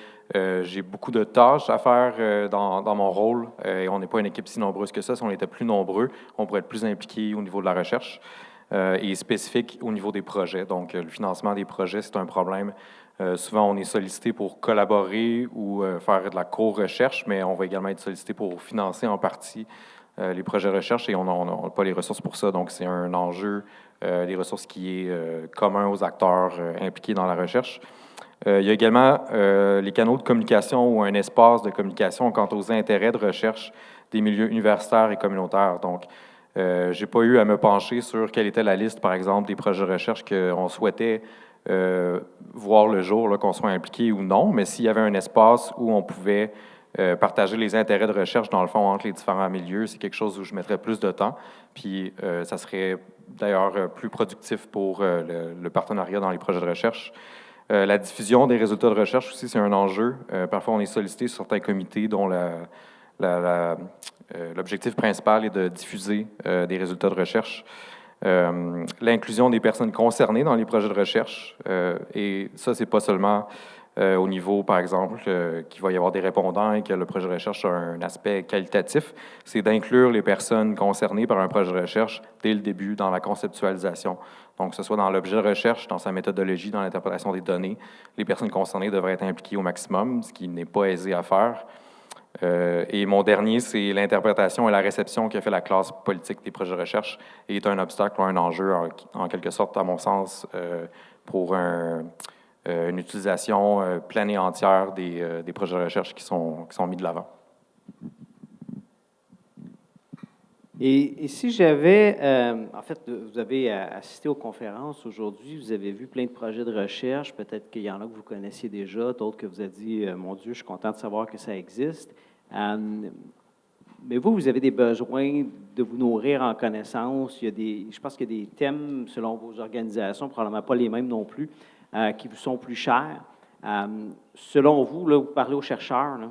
j'ai beaucoup de tâches à faire dans mon rôle et on n'est pas une équipe si nombreuse que ça. Si on était plus nombreux, on pourrait être plus impliqués au niveau de la recherche. Et spécifique au niveau des projets. Donc, le financement des projets, c'est un problème. Souvent, on est sollicité pour collaborer ou faire de la co-recherche, mais on va également être sollicité pour financer en partie les projets de recherche et on n'a pas les ressources pour ça. Donc, c'est un enjeu des ressources qui est commun aux acteurs impliqués dans la recherche. Il y a également les canaux de communication ou un espace de communication quant aux intérêts de recherche des milieux universitaires et communautaires. Donc, je n'ai pas eu à me pencher sur quelle était la liste, par exemple, des projets de recherche qu'on souhaitait voir le jour, là, qu'on soit impliqué ou non, mais s'il y avait un espace où on pouvait partager les intérêts de recherche, dans le fond, entre les différents milieux, c'est quelque chose où je mettrais plus de temps, puis ça serait d'ailleurs plus productif pour le partenariat dans les projets de recherche. La diffusion des résultats de recherche aussi, c'est un enjeu. Parfois, on est sollicité sur certains comités dont l'objectif principal est de diffuser des résultats de recherche. L'inclusion des personnes concernées dans les projets de recherche, et ça, c'est pas seulement au niveau, par exemple, qu'il va y avoir des répondants et que le projet de recherche a un aspect qualitatif, c'est d'inclure les personnes concernées par un projet de recherche dès le début dans la conceptualisation. Donc, que ce soit dans l'objet de recherche, dans sa méthodologie, dans l'interprétation des données, les personnes concernées devraient être impliquées au maximum, ce qui n'est pas aisé à faire. Et mon dernier, c'est l'interprétation et la réception qu'a fait la classe politique des projets de recherche et est un obstacle ou un enjeu, en quelque sorte, à mon sens, pour une utilisation pleine et entière des projets de recherche qui sont mis de l'avant. Et si j'avais, en fait, vous avez assisté aux conférences aujourd'hui, vous avez vu plein de projets de recherche, peut-être qu'il y en a que vous connaissiez déjà, d'autres que vous avez dit, mon Dieu, je suis content de savoir que ça existe. Mais vous avez des besoins de vous nourrir en connaissances. Je pense qu'il y a des thèmes, selon vos organisations, probablement pas les mêmes non plus, qui vous sont plus chers. Selon vous, là, vous parlez aux chercheurs, là,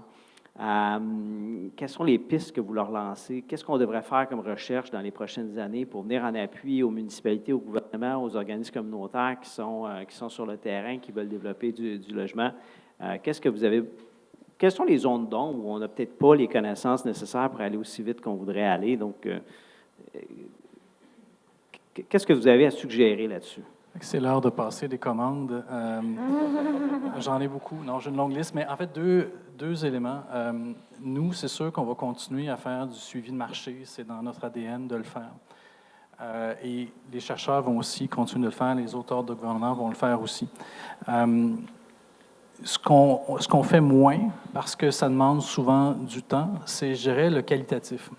quelles sont les pistes que vous leur lancez? Qu'est-ce qu'on devrait faire comme recherche dans les prochaines années pour venir en appui aux municipalités, au gouvernement, aux organismes communautaires qui sont sur le terrain, qui veulent développer du logement? Quelles sont les zones d'ombre où on n'a peut-être pas les connaissances nécessaires pour aller aussi vite qu'on voudrait aller? Donc, qu'est-ce que vous avez à suggérer là-dessus? C'est l'heure de passer des commandes. J'en ai beaucoup. Non, j'ai une longue liste, mais en fait, deux éléments. Nous, c'est sûr qu'on va continuer à faire du suivi de marché. C'est dans notre ADN de le faire. Et les chercheurs vont aussi continuer de le faire. Les auteurs de gouvernement vont le faire aussi. Ce qu'on fait moins, parce que ça demande souvent du temps, c'est, je dirais, le qualitatif.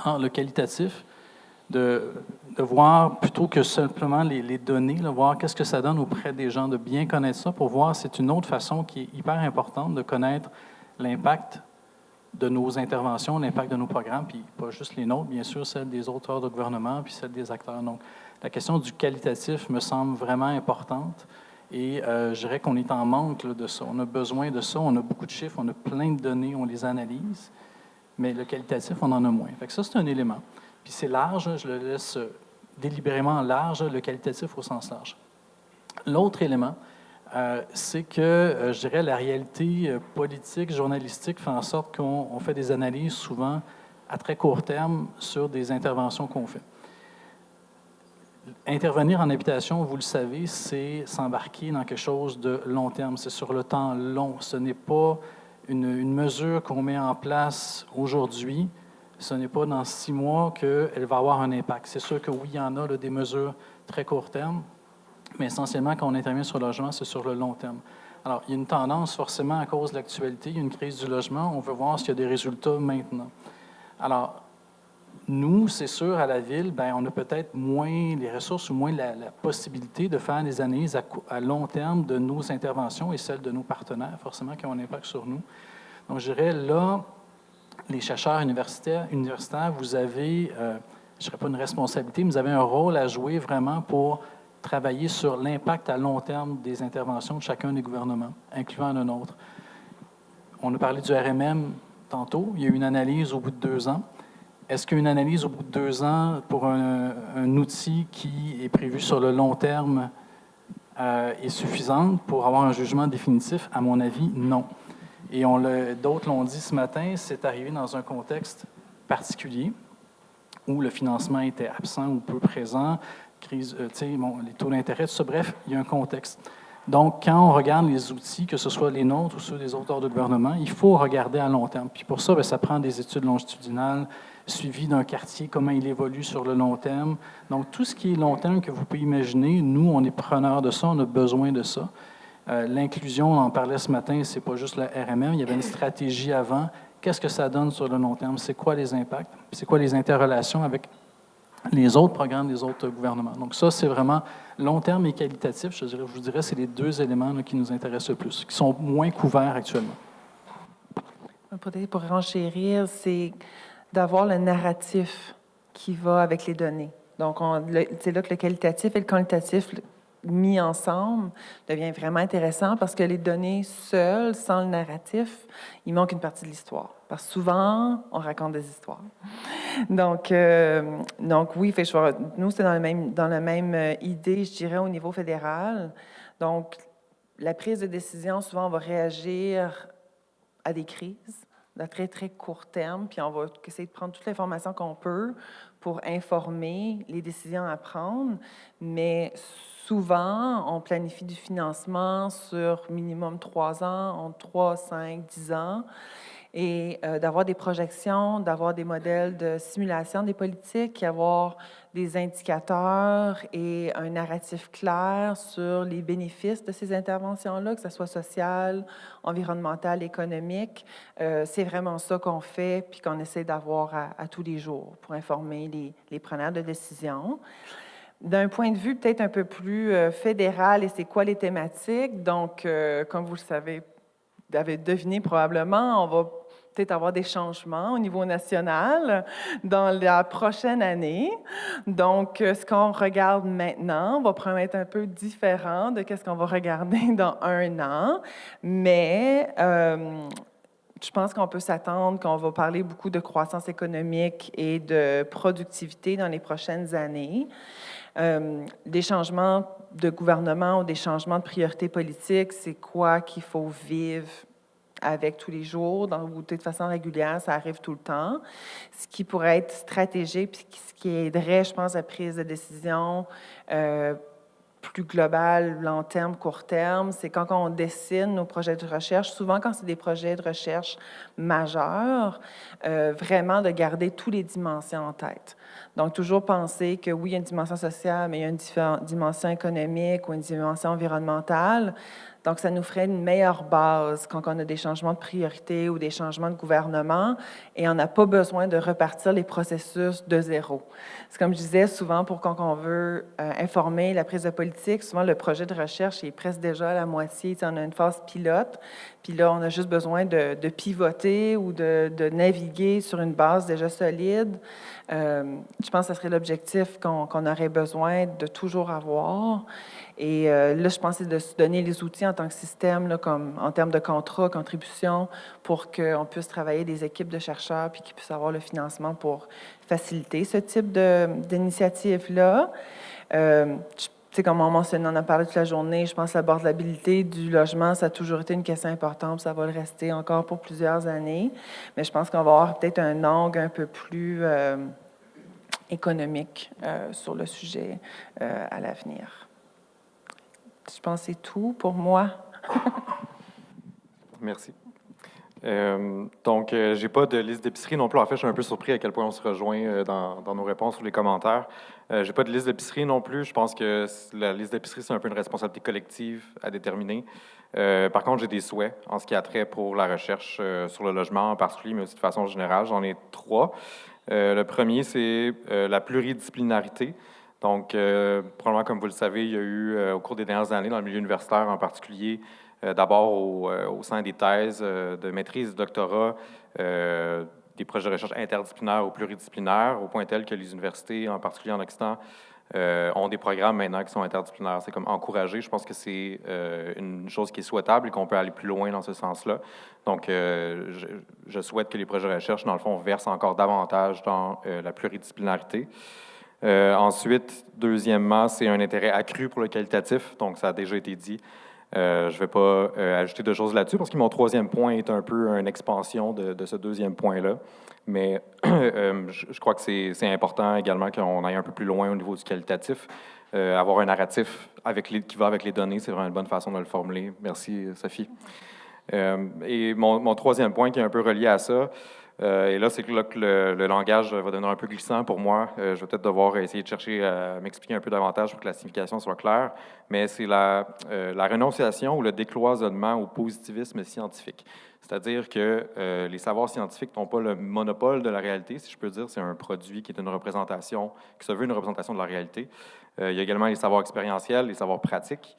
Alors, le qualitatif, de voir, plutôt que simplement les données, là, voir qu'est-ce que ça donne auprès des gens, de bien connaître ça, pour voir, c'est une autre façon qui est hyper importante de connaître l'impact de nos interventions, l'impact de nos programmes, puis pas juste les nôtres, bien sûr, celle des auteurs de gouvernement, puis celle des acteurs. Donc, la question du qualitatif me semble vraiment importante. Et je dirais qu'on est en manque là, de ça. On a besoin de ça. On a beaucoup de chiffres, on a plein de données, on les analyse, mais le qualitatif, on en a moins. Fait que ça, c'est un élément. Puis c'est large, je le laisse délibérément large, le qualitatif au sens large. L'autre élément, c'est que, je dirais, la réalité politique, journalistique fait en sorte qu'on fait des analyses souvent à très court terme sur des interventions qu'on fait. Intervenir en habitation, vous le savez, c'est s'embarquer dans quelque chose de long terme. C'est sur le temps long. Ce n'est pas une mesure qu'on met en place aujourd'hui. Ce n'est pas dans 6 mois qu'elle va avoir un impact. C'est sûr que oui, il y en a là, des mesures très court terme, mais essentiellement, quand on intervient sur le logement, c'est sur le long terme. Alors, il y a une tendance, forcément, à cause de l'actualité, il y a une crise du logement, on veut voir s'il y a des résultats maintenant. Alors, nous, c'est sûr, à la Ville, bien, on a peut-être moins les ressources ou moins la possibilité de faire des analyses à long terme de nos interventions et celles de nos partenaires, forcément, qui ont un impact sur nous. Donc, je dirais, là, les chercheurs universitaires, vous avez, je ne dirais pas une responsabilité, mais vous avez un rôle à jouer vraiment pour travailler sur l'impact à long terme des interventions de chacun des gouvernements, incluant le nôtre. On a parlé du RMM tantôt. Il y a eu une analyse au bout de 2 ans. Est-ce qu'une analyse au bout de 2 ans pour un outil qui est prévu sur le long terme est suffisante pour avoir un jugement définitif? À mon avis, non. Et d'autres l'ont dit ce matin, c'est arrivé dans un contexte particulier où le financement était absent ou peu présent, crise, les taux d'intérêt, tout ça. Bref, il y a un contexte. Donc, quand on regarde les outils, que ce soit les nôtres ou ceux des auteurs de gouvernement, il faut regarder à long terme. Puis pour ça, bien, ça prend des études longitudinales, suivi d'un quartier, comment il évolue sur le long terme. Donc, tout ce qui est long terme que vous pouvez imaginer, nous, on est preneurs de ça, on a besoin de ça. L'inclusion, on en parlait ce matin, c'est pas juste le RMM, il y avait une stratégie avant. Qu'est-ce que ça donne sur le long terme? C'est quoi les impacts? C'est quoi les interrelations avec les autres programmes des autres gouvernements? Donc ça, c'est vraiment long terme et qualitatif. Je vous dirais, c'est les 2 éléments là, qui nous intéressent le plus, qui sont moins couverts actuellement. Peut-être pour renchérir, c'est d'avoir le narratif qui va avec les données. Donc, c'est là que le qualitatif et le quantitatif mis ensemble devient vraiment intéressant parce que les données seules, sans le narratif, il manque une partie de l'histoire. Parce que souvent, on raconte des histoires. Donc oui, nous, c'est dans la même idée, je dirais, au niveau fédéral. Donc, la prise de décision, souvent, on va réagir à des crises de très, très court terme, puis on va essayer de prendre toute l'information qu'on peut pour informer les décisions à prendre, mais souvent, on planifie du financement sur minimum 3 ans, entre 3, 5, 10 ans, et d'avoir des projections, d'avoir des modèles de simulation des politiques, avoir des indicateurs et un narratif clair sur les bénéfices de ces interventions-là, que ce soit social, environnemental, économique. C'est vraiment ça qu'on fait puis qu'on essaie d'avoir à tous les jours pour informer les preneurs de décision. D'un point de vue peut-être un peu plus fédéral, et c'est quoi les thématiques? Donc, comme vous le savez, vous avez deviné probablement, on va peut-être avoir des changements au niveau national dans la prochaine année. Donc, ce qu'on regarde maintenant va probablement être un peu différent de ce qu'on va regarder dans 1 an, mais je pense qu'on peut s'attendre qu'on va parler beaucoup de croissance économique et de productivité dans les prochaines années. Des changements de gouvernement ou des changements de priorités politiques, c'est quoi qu'il faut vivre avec tous les jours, ou de façon régulière, ça arrive tout le temps. Ce qui pourrait être stratégique, puis ce qui aiderait, je pense, à la prise de décision plus globale, long terme, court terme, c'est quand on dessine nos projets de recherche, souvent quand c'est des projets de recherche majeurs, vraiment de garder toutes les dimensions en tête. Donc, toujours penser que oui, il y a une dimension sociale, mais il y a une dimension économique ou une dimension environnementale. Donc, ça nous ferait une meilleure base quand on a des changements de priorité ou des changements de gouvernement et on n'a pas besoin de repartir les processus de zéro. C'est comme je disais, souvent, pour quand on veut informer la prise de politique, souvent le projet de recherche est presque déjà à la moitié. On a une phase pilote, puis là, on a juste besoin de pivoter ou de naviguer sur une base déjà solide. Je pense que ce serait l'objectif qu'on aurait besoin de toujours avoir. Et là, je pense que c'est de se donner les outils en tant que système, là, comme en termes de contrat, contribution, pour qu'on puisse travailler des équipes de chercheurs puis qu'ils puissent avoir le financement pour faciliter ce type d'initiative-là. Comme on mentionne, on en a parlé toute la journée, je pense que l'abordabilité du logement, ça a toujours été une question importante, ça va le rester encore pour plusieurs années. Mais je pense qu'on va avoir peut-être un angle un peu plus économique sur le sujet à l'avenir. Je pense que c'est tout pour moi. Merci. Donc, je n'ai pas de liste d'épicerie non plus. En fait, je suis un peu surpris à quel point on se rejoint dans nos réponses ou les commentaires. Je n'ai pas de liste d'épicerie non plus. Je pense que la liste d'épicerie, c'est un peu une responsabilité collective à déterminer. Par contre, j'ai des souhaits en ce qui a trait pour la recherche sur le logement en particulier, mais aussi de façon générale. J'en ai 3. Le premier, c'est la pluridisciplinarité. Donc, probablement, comme vous le savez, il y a eu, au cours des dernières années, dans le milieu universitaire en particulier, d'abord au sein des thèses de maîtrise, de doctorat, des projets de recherche interdisciplinaires ou pluridisciplinaires, au point tel que les universités, en particulier en Occident, ont des programmes maintenant qui sont interdisciplinaires. C'est comme encouragé. Je pense que c'est une chose qui est souhaitable et qu'on peut aller plus loin dans ce sens-là. Donc, je souhaite que les projets de recherche, dans le fond, versent encore davantage dans la pluridisciplinarité. Ensuite, deuxièmement, c'est un intérêt accru pour le qualitatif. Donc, ça a déjà été dit. Je ne vais pas ajouter de choses là-dessus parce que mon troisième point est un peu une expansion de ce deuxième point-là. Mais je crois que c'est important également qu'on aille un peu plus loin au niveau du qualitatif. Avoir un narratif qui va avec les données, c'est vraiment une bonne façon de le formuler. Merci, Sophie. Et mon troisième point qui est un peu relié à ça, et là, c'est que le langage va devenir un peu glissant pour moi. Je vais peut-être devoir essayer de chercher à m'expliquer un peu davantage pour que la signification soit claire. Mais c'est la renonciation ou le décloisonnement au positivisme scientifique. C'est-à-dire que les savoirs scientifiques n'ont pas le monopole de la réalité, si je peux dire. C'est un produit qui est une représentation, qui se veut une représentation de la réalité. Il y a également les savoirs expérientiels, les savoirs pratiques.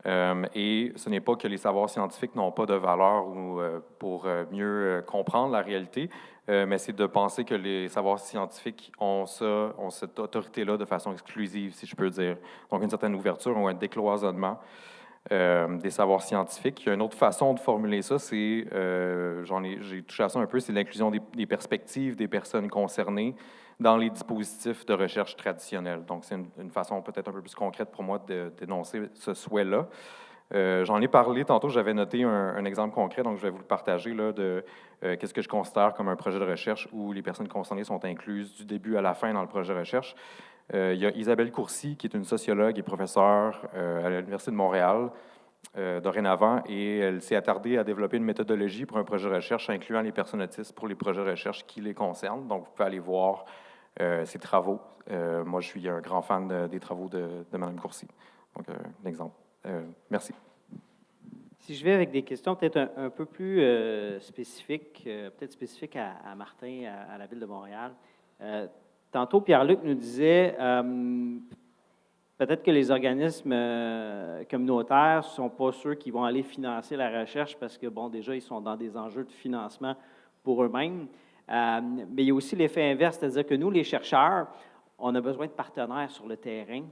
Et ce n'est pas que les savoirs scientifiques n'ont pas de valeur ou, pour mieux comprendre la réalité, mais c'est de penser que les savoirs scientifiques ont cette autorité-là de façon exclusive, si je peux dire. Donc, une certaine ouverture ou un décloisonnement des savoirs scientifiques. Il y a une autre façon de formuler ça, c'est, j'ai touché à ça un peu, c'est l'inclusion des perspectives des personnes concernées dans les dispositifs de recherche traditionnels. Donc, c'est une façon peut-être un peu plus concrète pour moi de dénoncer ce souhait-là. J'en ai parlé tantôt, j'avais noté un exemple concret, donc je vais vous le partager, là, de qu'est-ce que je considère comme un projet de recherche où les personnes concernées sont incluses du début à la fin dans le projet de recherche. Il y a Isabelle Courcy, qui est une sociologue et professeure à l'Université de Montréal dorénavant, et elle s'est attardée à développer une méthodologie pour un projet de recherche incluant les personnes autistes pour les projets de recherche qui les concernent. Donc, vous pouvez aller voir ses travaux. Moi, je suis un grand fan des travaux de Mme Courcy. Donc, un exemple. Merci. Si je vais avec des questions peut-être un peu plus spécifiques, peut-être spécifiques à Martin, à la Ville de Montréal. Tantôt, Pierre-Luc nous disait peut-être que les organismes communautaires ne sont pas ceux qui vont aller financer la recherche parce que, bon, déjà, ils sont dans des enjeux de financement pour eux-mêmes. Mais il y a aussi l'effet inverse, c'est-à-dire que nous, les chercheurs, on a besoin de partenaires sur le terrain.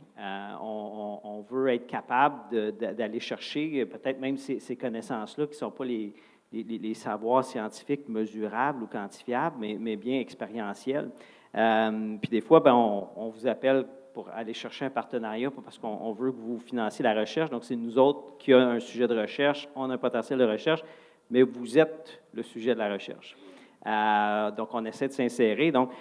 On veut être capable d'aller chercher peut-être même ces connaissances-là qui ne sont pas les savoirs scientifiques mesurables ou quantifiables, mais bien expérientiels. Puis des fois, on vous appelle pour aller chercher un partenariat parce qu'on veut que vous financiez la recherche. Donc, c'est nous autres qui avons un sujet de recherche, on a un potentiel de recherche, mais vous êtes le sujet de la recherche. Donc, on essaie de s'insérer. Donc,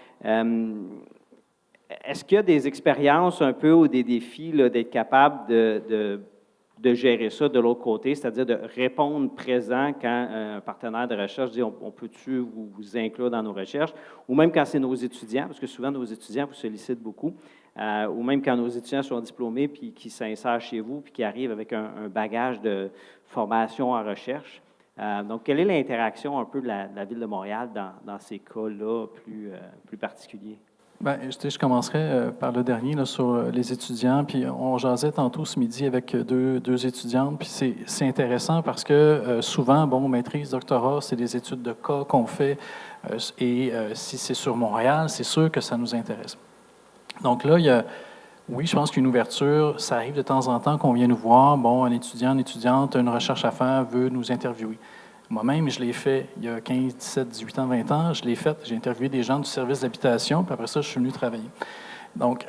est-ce qu'il y a des expériences un peu ou des défis d'être capable de gérer ça de l'autre côté, c'est-à-dire de répondre présent quand un partenaire de recherche dit « on peut-tu vous inclure dans nos recherches » ou même quand c'est nos étudiants, parce que souvent nos étudiants vous sollicitent beaucoup, ou même quand nos étudiants sont diplômés puis qui s'insèrent chez vous puis qui arrivent avec un bagage de formation en recherche. Donc, quelle est l'interaction un peu de la Ville de Montréal dans ces cas-là plus particuliers? Bien, je commencerai par le dernier là, sur les étudiants. Puis on jasait tantôt ce midi avec deux étudiantes. Puis c'est intéressant parce que souvent, bon, maîtrise, doctorat, c'est des études de cas qu'on fait. Et si c'est sur Montréal, c'est sûr que ça nous intéresse. Donc là, oui, je pense qu'une ouverture, ça arrive de temps en temps qu'on vient nous voir. Bon, un étudiant, une étudiante a une recherche à faire, veut nous interviewer. Moi-même, je l'ai fait il y a 15, 17, 18 ans, 20 ans. Je l'ai fait. J'ai interviewé des gens du service d'habitation, puis après ça, je suis venu travailler. Donc,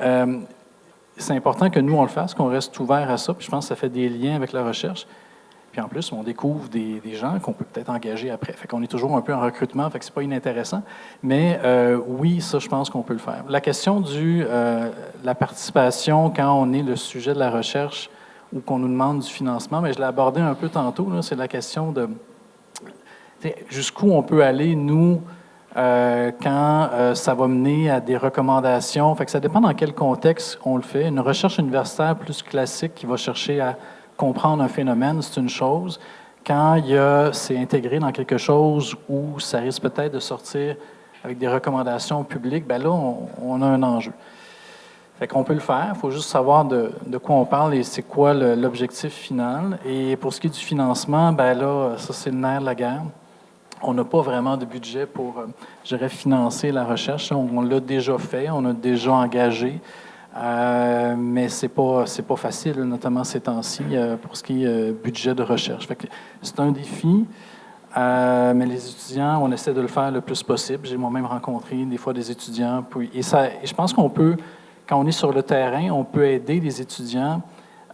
c'est important que nous, on le fasse, qu'on reste ouvert à ça. Puis je pense que ça fait des liens avec la recherche. Puis en plus, on découvre des gens qu'on peut peut-être engager après. Fait qu'on est toujours un peu en recrutement, fait que c'est pas inintéressant. Mais oui, ça, je pense qu'on peut le faire. La question de la participation quand on est le sujet de la recherche ou qu'on nous demande du financement, mais je l'ai abordé un peu tantôt, là, c'est la question de jusqu'où on peut aller, nous, quand ça va mener à des recommandations. Fait que ça dépend dans quel contexte on le fait. Une recherche universitaire plus classique qui va chercher à comprendre un phénomène, c'est une chose. Quand c'est intégré dans quelque chose où ça risque peut-être de sortir avec des recommandations publiques, bien là, on a un enjeu. Fait qu'on peut le faire, il faut juste savoir de quoi on parle et c'est quoi l'objectif final. Et pour ce qui est du financement, bien là, ça c'est le nerf de la guerre. On n'a pas vraiment de budget pour, je dirais, financer la recherche. On l'a déjà fait, on a déjà engagé, mais c'est pas facile, notamment ces temps-ci, pour ce qui est budget de recherche. Fait que c'est un défi, mais les étudiants, on essaie de le faire le plus possible. J'ai moi-même rencontré des fois des étudiants. Et je pense qu'on peut, quand on est sur le terrain, on peut aider les étudiants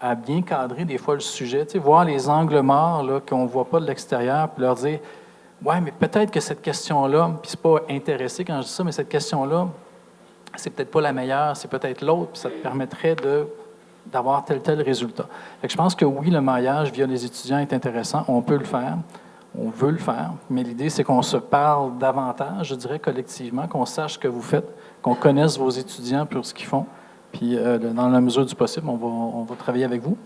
à bien cadrer des fois le sujet, voir les angles morts là, qu'on ne voit pas de l'extérieur, puis leur dire ouais, mais peut-être que cette question-là, puis c'est pas intéressé quand je dis ça, mais cette question-là, c'est peut-être pas la meilleure, c'est peut-être l'autre, puis ça te permettrait d'avoir tel résultat. Fait que je pense que oui, le maillage via les étudiants est intéressant, on peut le faire, on veut le faire, mais l'idée, c'est qu'on se parle davantage, je dirais collectivement, qu'on sache ce que vous faites, qu'on connaisse vos étudiants pour ce qu'ils font, puis dans la mesure du possible, on va travailler avec vous.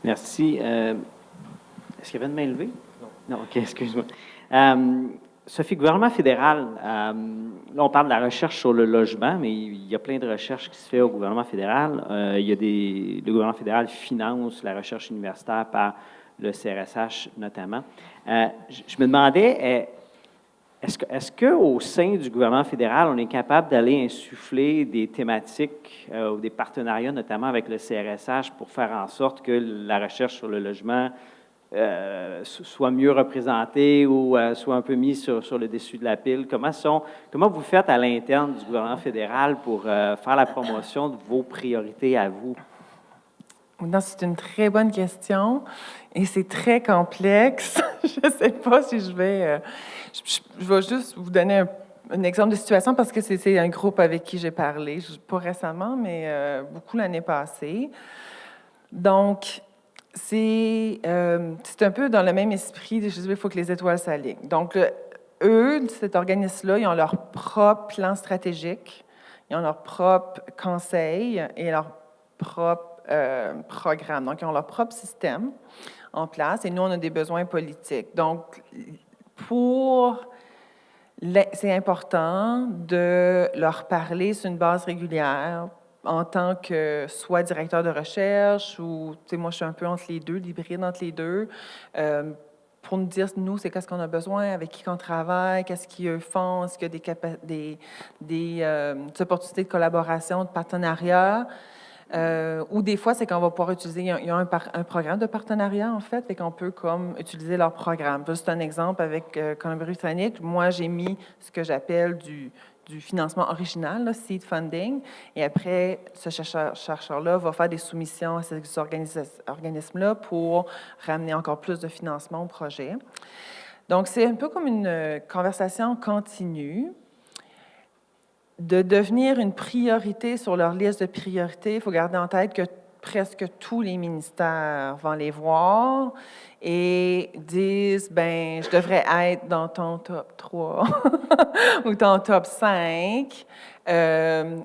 Merci. Est-ce qu'il y avait une main levée? Non, OK, excuse-moi. Sophie, gouvernement fédéral, là, on parle de la recherche sur le logement, mais il y a plein de recherches qui se fait au gouvernement fédéral. Le gouvernement fédéral finance la recherche universitaire par le CRSH notamment. Je me demandais, est-ce qu'au sein du gouvernement fédéral, on est capable d'aller insuffler des thématiques ou des partenariats, notamment avec le CRSH, pour faire en sorte que la recherche sur le logement soit mieux représentée ou soit un peu mise sur le dessus de la pile? Comment vous faites à l'interne du gouvernement fédéral pour faire la promotion de vos priorités à vous? Non, c'est une très bonne question et c'est très complexe. Je ne sais pas si je vais... je vais juste vous donner un exemple de situation parce que c'est un groupe avec qui j'ai parlé, pas récemment, mais beaucoup l'année passée. Donc, c'est un peu dans le même esprit, je dis, il faut que les étoiles s'alignent. Donc, eux, cet organisme-là, ils ont leur propre plan stratégique, ils ont leur propre conseil et leur propre programme. Donc, ils ont leur propre système en place et nous, on a des besoins politiques. Donc, c'est important de leur parler sur une base régulière en tant que soit directeur de recherche ou, tu sais, moi, je suis un peu entre les deux, l'hybride entre les deux, pour nous dire, nous, c'est qu'est-ce qu'on a besoin, avec qui on travaille, qu'est-ce qu'ils font, est-ce qu'il y a des opportunités de collaboration, de partenariat. Ou des fois, c'est qu'on va pouvoir utiliser, il y a un programme de partenariat, en fait, et qu'on peut comme utiliser leur programme. Juste un exemple avec Colombie-Britannique, moi, j'ai mis ce que j'appelle du financement original, là, seed funding, et après, ce chercheur-là va faire des soumissions à ces organismes-là pour ramener encore plus de financement au projet. Donc, c'est un peu comme une conversation continue. De devenir une priorité sur leur liste de priorités, il faut garder en tête que presque tous les ministères vont les voir et disent, ben, je devrais être dans ton top 3 ou ton top 5.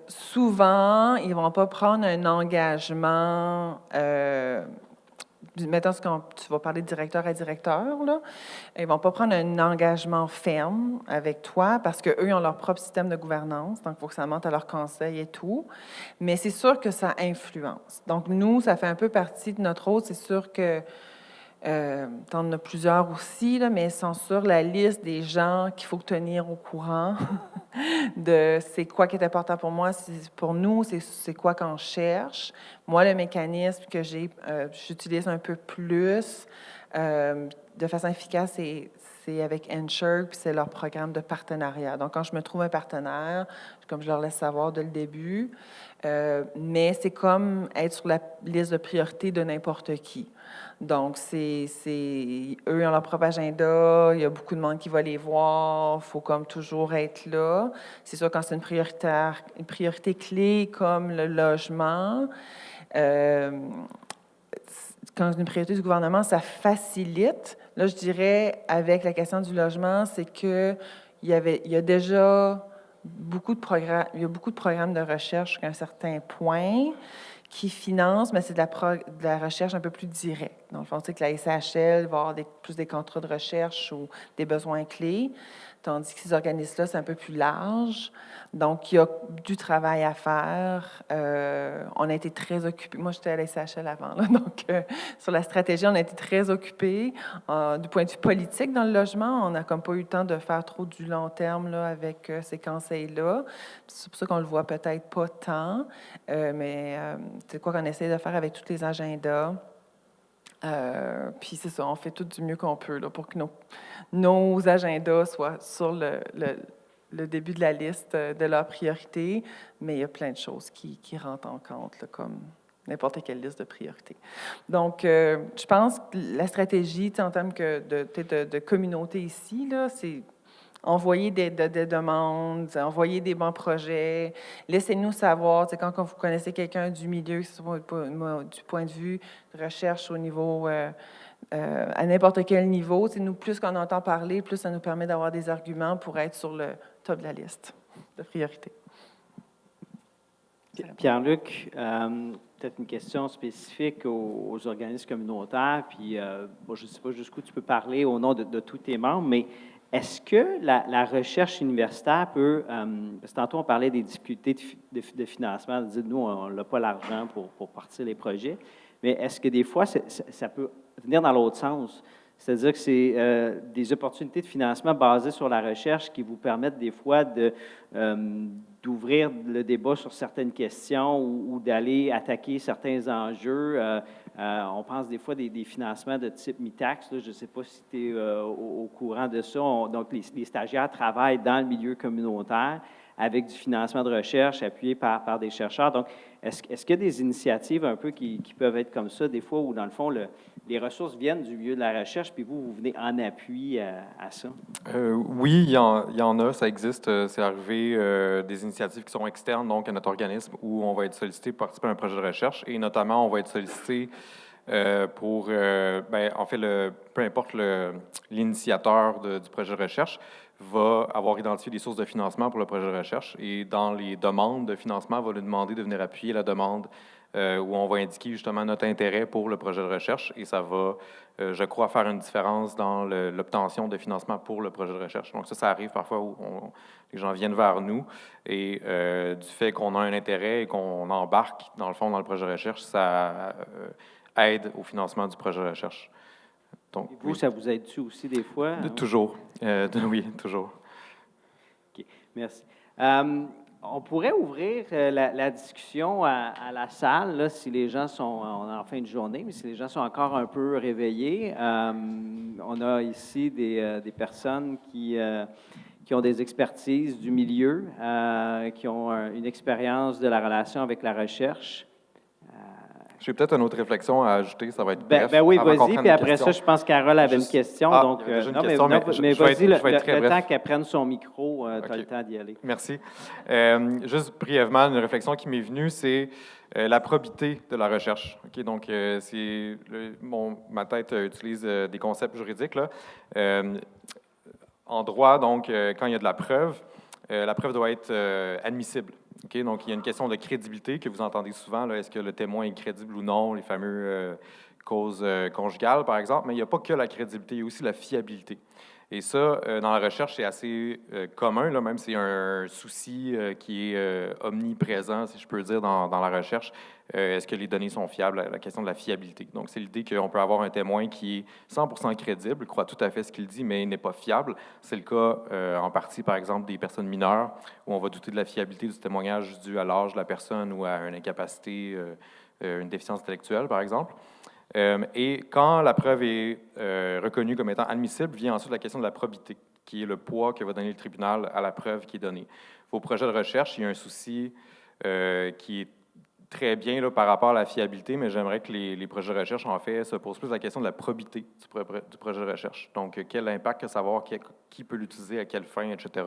Souvent, ils ne vont pas prendre un engagement mettons, tu vas parler de directeur à directeur, là, ils ne vont pas prendre un engagement ferme avec toi parce qu'eux, ils ont leur propre système de gouvernance, donc il faut que ça monte à leur conseil et tout. Mais c'est sûr que ça influence. Donc, nous, ça fait un peu partie de notre rôle. C'est sûr que tu en as plusieurs aussi, là, mais ils sont sur la liste des gens qu'il faut tenir au courant de c'est quoi qui est important pour moi, pour nous, c'est quoi qu'on cherche. Moi, le mécanisme que j'utilise un peu plus de façon efficace, c'est avec Ensure, puis c'est leur programme de partenariat. Donc, quand je me trouve un partenaire, comme je leur laisse savoir dès le début, mais c'est comme être sur la liste de priorité de n'importe qui. Donc, eux, ils ont leur propre agenda, il y a beaucoup de monde qui va les voir, il faut comme toujours être là. C'est sûr, quand c'est une priorité clé comme le logement, quand c'est une priorité du gouvernement, ça facilite. Là, je dirais, avec la question du logement, c'est qu'il y a déjà beaucoup de programmes de recherche jusqu'à un certain point qui financent, mais c'est de la recherche un peu plus directe. Dans le fond, c'est que la SHL va avoir plus des contrats de recherche ou des besoins clés, tandis que ces organismes-là, c'est un peu plus large. Donc, il y a du travail à faire. On a été très occupés. Moi, j'étais à la SHL avant, là, donc sur la stratégie, on a été très occupés. Du point de vue politique dans le logement, on n'a comme pas eu le temps de faire trop du long terme là, avec ces conseils-là. C'est pour ça qu'on le voit peut-être pas tant, mais c'est quoi qu'on essaie de faire avec tous les agendas. Puis c'est ça, on fait tout du mieux qu'on peut là, pour que nos agendas soient sur le début de la liste de leurs priorités, mais il y a plein de choses qui rentrent en compte, là, comme n'importe quelle liste de priorités. Donc, je pense que la stratégie, en termes de communauté ici, là, c'est envoyer des demandes, envoyer des bons projets, laissez-nous savoir, quand vous connaissez quelqu'un du milieu, du point de vue de recherche au niveau, à n'importe quel niveau, nous, plus qu'on entend parler, plus ça nous permet d'avoir des arguments pour être sur le top de la liste de priorités. Pierre-Luc, peut-être une question spécifique aux organismes communautaires, puis je ne sais pas jusqu'où tu peux parler au nom de tous tes membres, mais Est-ce que la recherche universitaire peut, parce que tantôt on parlait des difficultés de financement, de dire nous, on n'a pas l'argent pour partir les projets, mais est-ce que des fois, ça peut venir dans l'autre sens? C'est-à-dire que c'est des opportunités de financement basées sur la recherche qui vous permettent des fois d'ouvrir le débat sur certaines questions ou d'aller attaquer certains enjeux. On pense des fois des financements de type MITAX. Là, je ne sais pas si tu es au courant de ça. Donc, les stagiaires travaillent dans le milieu communautaire avec du financement de recherche appuyé par des chercheurs. Donc, est-ce qu'il y a des initiatives un peu qui peuvent être comme ça, des fois, où, dans le fond, les ressources viennent du milieu de la recherche, puis vous venez en appui à ça? Oui, il y en a, ça existe. C'est arrivé des initiatives qui sont externes, donc à notre organisme, où on va être sollicité pour participer à un projet de recherche, et notamment, on va être sollicité pour, en fait, peu importe l'initiateur du projet de recherche, va avoir identifié des sources de financement pour le projet de recherche, et dans les demandes de financement, va nous demander de venir appuyer la demande où on va indiquer justement notre intérêt pour le projet de recherche, et ça va, je crois, faire une différence dans l'obtention de financement pour le projet de recherche. Donc ça arrive parfois où les gens viennent vers nous, et du fait qu'on a un intérêt et qu'on embarque, dans le fond, dans le projet de recherche, ça aide au financement du projet de recherche. Donc, et vous, ça vous aide-tu aussi des fois? Toujours. Oui, toujours. OK, merci. On pourrait ouvrir la discussion à la salle, là, si les gens on est en fin de journée, mais si les gens sont encore un peu réveillés. On a ici des personnes qui ont des expertises du milieu, qui ont une expérience de la relation avec la recherche. J'ai peut-être une autre réflexion à ajouter, ça va être bref. Oui, vas-y, puis après ça, je pense que Carole avait une question. Donc, il y avait déjà une non, question, mais vas-y, le temps bref. qu'elle prenne son micro, tu as OK. le temps d'y aller. Merci. Juste brièvement, une réflexion qui m'est venue, c'est la probité de la recherche. OK, donc, ma tête utilise des concepts juridiques, là. En droit, donc, quand il y a de la preuve doit être admissible. Okay, donc, il y a une question de crédibilité que vous entendez souvent. Est-ce que le témoin est crédible ou non, les fameux causes conjugales, par exemple. Mais il n'y a pas que la crédibilité, il y a aussi la fiabilité. Et ça, dans la recherche, c'est assez commun, là, même c'est un souci qui est omniprésent, si je peux dire, dans la recherche. Est-ce que les données sont fiables? La question de la fiabilité. Donc, c'est l'idée qu'on peut avoir un témoin qui est 100% crédible, croit tout à fait ce qu'il dit, mais il n'est pas fiable. C'est le cas en partie, par exemple, des personnes mineures, où on va douter de la fiabilité du témoignage dû à l'âge de la personne ou à une incapacité, une déficience intellectuelle, par exemple. Et quand la preuve est reconnue comme étant admissible, vient ensuite la question de la probité, qui est le poids que va donner le tribunal à la preuve qui est donnée. Vos projets de recherche, il y a un souci qui est très bien là, par rapport à la fiabilité, mais j'aimerais que les projets de recherche, en fait, se posent plus la question de la probité du projet de recherche. Donc, quel impact, savoir qui peut l'utiliser, à quelle fin, etc.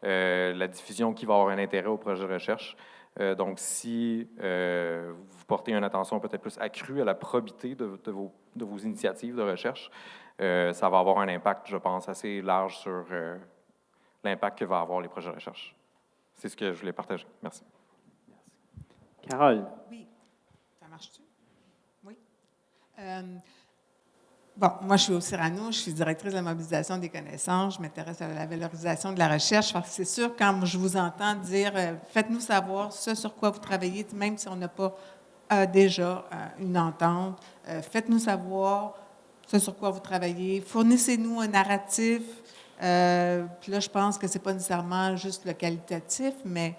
La diffusion, qui va avoir un intérêt au projet de recherche. Donc, si vous portez une attention peut-être plus accrue à la probité de vos initiatives de recherche, ça va avoir un impact, je pense, assez large sur l'impact que vont avoir les projets de recherche. C'est ce que je voulais partager. Merci. Carole. Oui. Ça marche-tu? Oui. Bon, moi, je suis au Cyrano, je suis directrice de la mobilisation des connaissances, je m'intéresse à la valorisation de la recherche. Parce que c'est sûr, quand je vous entends dire faites-nous savoir ce sur quoi vous travaillez, même si on n'a pas déjà une entente, faites-nous savoir ce sur quoi vous travaillez, fournissez-nous un narratif. Puis là, je pense que ce n'est pas nécessairement juste le qualitatif, mais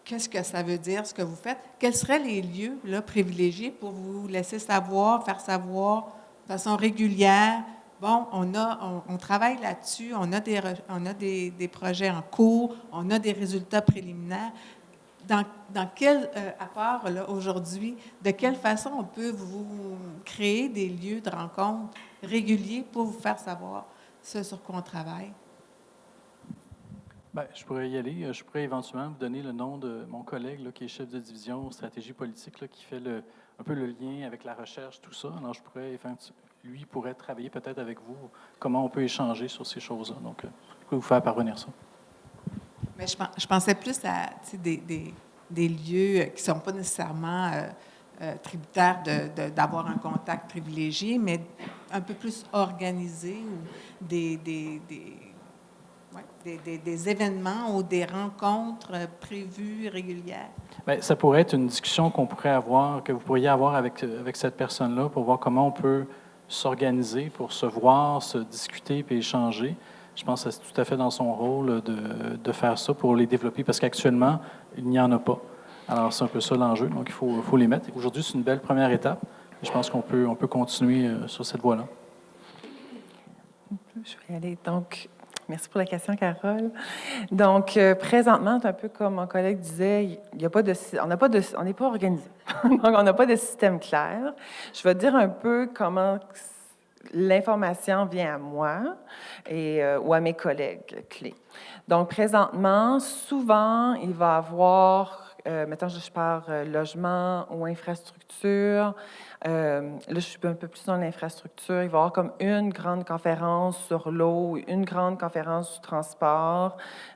qu'est-ce que ça veut dire, ce que vous faites? Quels seraient les lieux là, privilégiés pour vous laisser savoir, faire savoir de façon régulière? Bon, on travaille là-dessus, on a des projets en cours, on a des résultats préliminaires. Dans quel, à part là, aujourd'hui, de quelle façon on peut vous créer des lieux de rencontre réguliers pour vous faire savoir ce sur quoi on travaille? Bien, je pourrais y aller. Je pourrais éventuellement vous donner le nom de mon collègue là, qui est chef de division stratégie politique, là, qui fait un peu le lien avec la recherche, tout ça. Alors, lui pourrait travailler peut-être avec vous, comment on peut échanger sur ces choses-là. Donc, je peux vous faire parvenir ça. Mais je pensais plus à des lieux qui ne sont pas nécessairement tributaires d'avoir un contact privilégié, mais un peu plus organisé ou des événements ou des rencontres prévues régulières? Bien, ça pourrait être une discussion qu'on pourrait avoir, que vous pourriez avoir avec cette personne-là pour voir comment on peut s'organiser pour se voir, se discuter puis échanger. Je pense que c'est tout à fait dans son rôle de faire ça pour les développer parce qu'actuellement, il n'y en a pas. Alors, c'est un peu ça l'enjeu. Donc, il faut les mettre. Aujourd'hui, c'est une belle première étape. Je pense qu'on peut continuer sur cette voie-là. Je vais y aller. Donc, merci pour la question, Carole. Donc, présentement, c'est un peu comme mon collègue disait, il y a pas de, on n'est pas organisé. Donc, on n'a pas de système clair. Je vais dire un peu comment l'information vient à moi ou à mes collègues clés. Donc, présentement, souvent, il va y avoir, mettons, je parle logement ou infrastructure. Là, je suis un peu plus dans l'infrastructure. Il va y avoir comme une grande conférence sur l'eau, une grande conférence sur le transport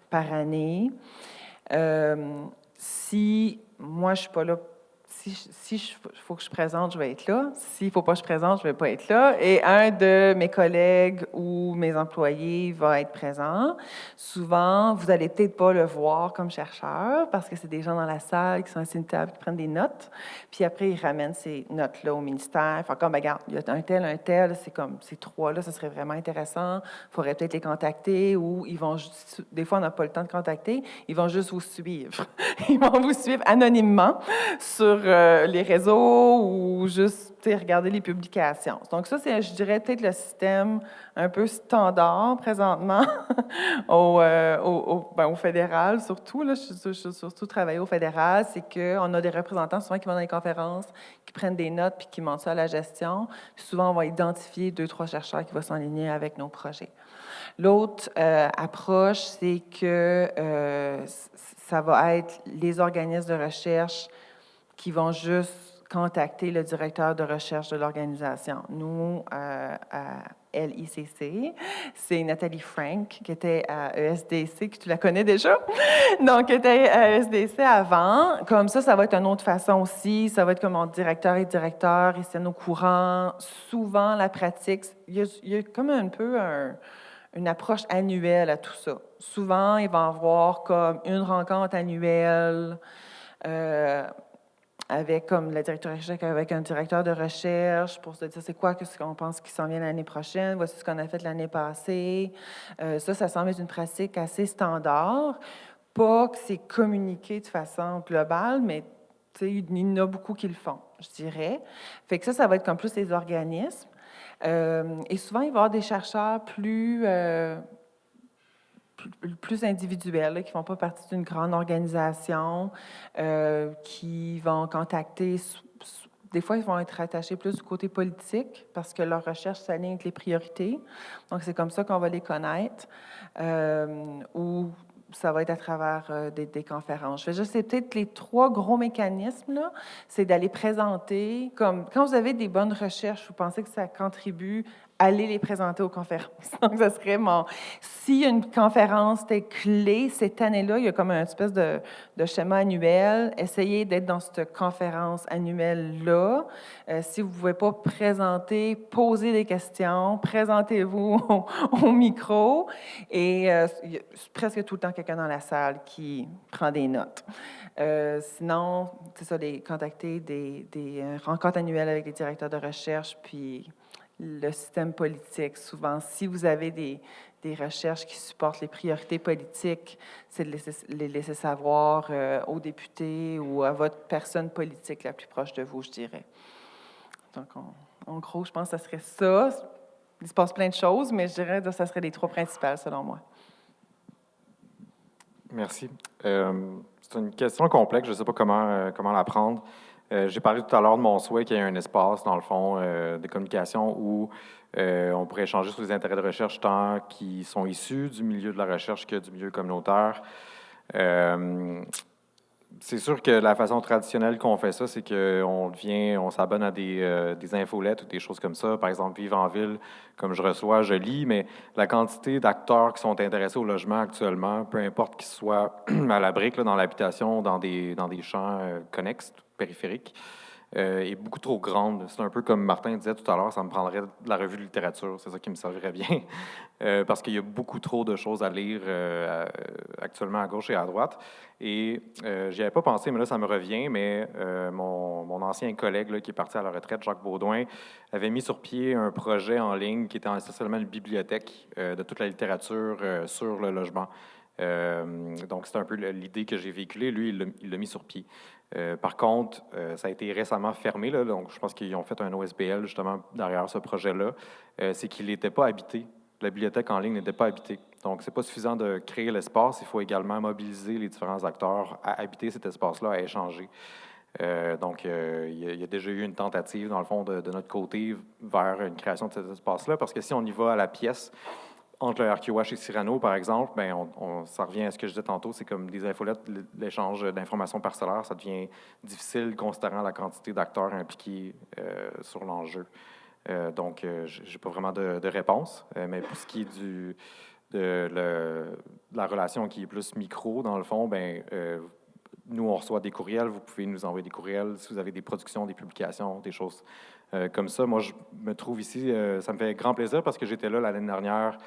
par année. Si moi, je ne suis pas là, si il faut que je présente, je vais être là. S'il ne faut pas que je présente, je ne vais pas être là. Et un de mes collègues ou mes employés va être présent. Souvent, vous n'allez peut-être pas le voir comme chercheur parce que c'est des gens dans la salle qui sont assis à une table, qui prennent des notes. Puis après, ils ramènent ces notes-là au ministère. Enfin, comme, regarde, il y a un tel, c'est comme ces trois-là, ça serait vraiment intéressant. Il faudrait peut-être les contacter ou ils vont juste, des fois, on n'a pas le temps de contacter, ils vont juste vous suivre. Ils vont vous suivre anonymement sur les réseaux ou juste regarder les publications. Donc ça, c'est, je dirais, peut-être le système un peu standard présentement au fédéral, surtout. Là, je surtout travaillé au fédéral, c'est qu'on a des représentants souvent qui vont dans les conférences, qui prennent des notes puis qui montrent ça à la gestion. Puis souvent, on va identifier 2-3 chercheurs qui vont s'enligner avec nos projets. L'autre approche, c'est que ça va être les organismes de recherche qui vont juste contacter le directeur de recherche de l'organisation. Nous, à LICC, c'est Nathalie Frank, qui était à ESDC, que tu la connais déjà, donc qui était à ESDC avant. Comme ça va être une autre façon aussi. Ça va être comme mon directeur et directeur, ils sont au courant. Souvent, la pratique, il y a comme un peu une approche annuelle à tout ça. Souvent, il va y avoir comme une rencontre annuelle avec comme la directeur de recherche, avec un directeur de recherche pour se dire c'est quoi ce qu'on pense qui s'en vient l'année prochaine, voici ce qu'on a fait l'année passée. Ça semble être une pratique assez standard. Pas que c'est communiqué de façon globale, mais il y en a beaucoup qui le font, je dirais. Fait que ça va être comme plus les organismes. Et souvent, il va y avoir des chercheurs plus individuels, là, qui ne font pas partie d'une grande organisation, qui vont contacter. Des fois, ils vont être attachés plus du côté politique parce que leur recherche s'aligne avec les priorités. Donc, c'est comme ça qu'on va les connaître. Ou ça va être à travers des conférences. Je vais juste, c'est peut-être les 3 gros mécanismes, là, c'est d'aller présenter, comme quand vous avez des bonnes recherches, vous pensez que ça contribue, allez les présenter aux conférences. Donc, ça serait s'il y a une conférence clé cette année-là, il y a comme une espèce de schéma annuel, essayez d'être dans cette conférence annuelle-là. Si vous ne pouvez pas présenter, posez des questions, présentez-vous au micro, et il y a presque tout le temps quelqu'un dans la salle qui prend des notes. Sinon, c'est ça, contacter des rencontres annuelles avec les directeurs de recherche, puis le système politique. Souvent, si vous avez des recherches qui supportent les priorités politiques, c'est de les laisser savoir aux députés ou à votre personne politique la plus proche de vous, je dirais. Donc, en gros, je pense que ça serait ça. Il se passe plein de choses, mais je dirais que ça serait les 3 principales, selon moi. Merci. C'est une question complexe. Je ne sais pas comment la prendre. J'ai parlé tout à l'heure de mon souhait qu'il y ait un espace, dans le fond, de communication où on pourrait échanger sur les intérêts de recherche tant qui sont issus du milieu de la recherche que du milieu communautaire. C'est sûr que la façon traditionnelle qu'on fait ça, c'est qu'on s'abonne à des infolettes ou des choses comme ça. Par exemple, Vivre en ville, comme je reçois, je lis, mais la quantité d'acteurs qui sont intéressés au logement actuellement, peu importe qu'ils soient à la brique, là, dans l'habitation, dans des champs connexes, périphériques, est beaucoup trop grande. C'est un peu comme Martin disait tout à l'heure, ça me prendrait de la revue de littérature, c'est ça qui me servirait bien, parce qu'il y a beaucoup trop de choses à lire actuellement à gauche et à droite. Et j'y avais pas pensé, mais là, ça me revient, mais mon ancien collègue là, qui est parti à la retraite, Jacques Baudouin, avait mis sur pied un projet en ligne qui était essentiellement une bibliothèque de toute la littérature sur le logement. Donc, c'est un peu l'idée que j'ai véhiculée. Lui, il l'a mis sur pied. Par contre, ça a été récemment fermé, là, donc je pense qu'ils ont fait un OSBL justement derrière ce projet-là. C'est qu'il n'était pas habité. La bibliothèque en ligne n'était pas habitée. Donc, c'est pas suffisant de créer l'espace, il faut également mobiliser les différents acteurs à habiter cet espace-là, à échanger. Donc, il y a déjà eu une tentative, dans le fond, de notre côté, vers une création de cet espace-là, parce que si on y va à la pièce, entre le RQH et Cyrano, par exemple, bien, ça revient à ce que je disais tantôt, c'est comme des infolettes, l'échange d'informations parcellaires, ça devient difficile considérant la quantité d'acteurs impliqués sur l'enjeu. Donc, je n'ai pas vraiment de réponse, mais pour ce qui est de la relation qui est plus micro, dans le fond, bien, nous, on reçoit des courriels, vous pouvez nous envoyer des courriels si vous avez des productions, des publications, des choses comme ça. Moi, je me trouve ici, ça me fait grand plaisir parce que j'étais là l'année dernière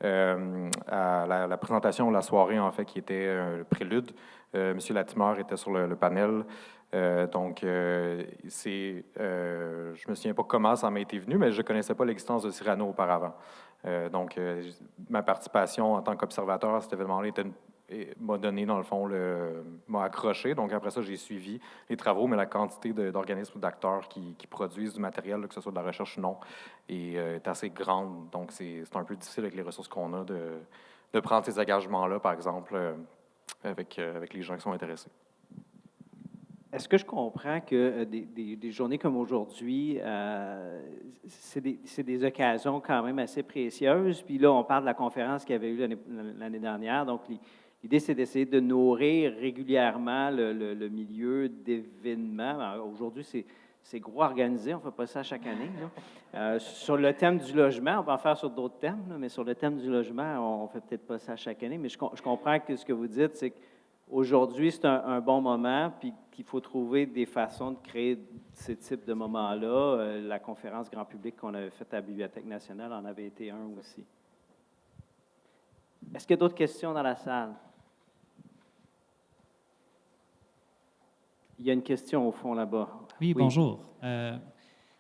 à la présentation, la soirée, en fait, qui était le prélude. Monsieur Latimer était sur le panel. Donc, je me souviens pas comment ça m'a été venu, mais je ne connaissais pas l'existence de Cyrano auparavant. Donc, ma participation en tant qu'observateur à cet événement-là m'a donné, dans le fond, m'a accroché. Donc, après ça, j'ai suivi les travaux, mais la quantité d'organismes ou d'acteurs qui produisent du matériel, là, que ce soit de la recherche ou non, est assez grande. Donc, c'est un peu difficile avec les ressources qu'on a de prendre ces engagements-là, par exemple, avec les gens qui sont intéressés. Est-ce que je comprends que des journées comme aujourd'hui, c'est des occasions quand même assez précieuses? Puis là, on parle de la conférence qu'il y avait eu l'année dernière. Donc, l'idée, c'est d'essayer de nourrir régulièrement le milieu d'événements. Alors, aujourd'hui, c'est gros organisé. On ne fait pas ça chaque année, là. Sur le thème du logement, on peut en faire sur d'autres thèmes, là, mais sur le thème du logement, on ne fait peut-être pas ça chaque année. Mais je comprends que ce que vous dites, c'est que aujourd'hui, c'est un bon moment, puis qu'il faut trouver des façons de créer ce type de moments-là. La conférence grand public qu'on avait faite à la Bibliothèque nationale en avait été un aussi. Est-ce qu'il y a d'autres questions dans la salle? Il y a une question au fond là-bas. Oui, bonjour.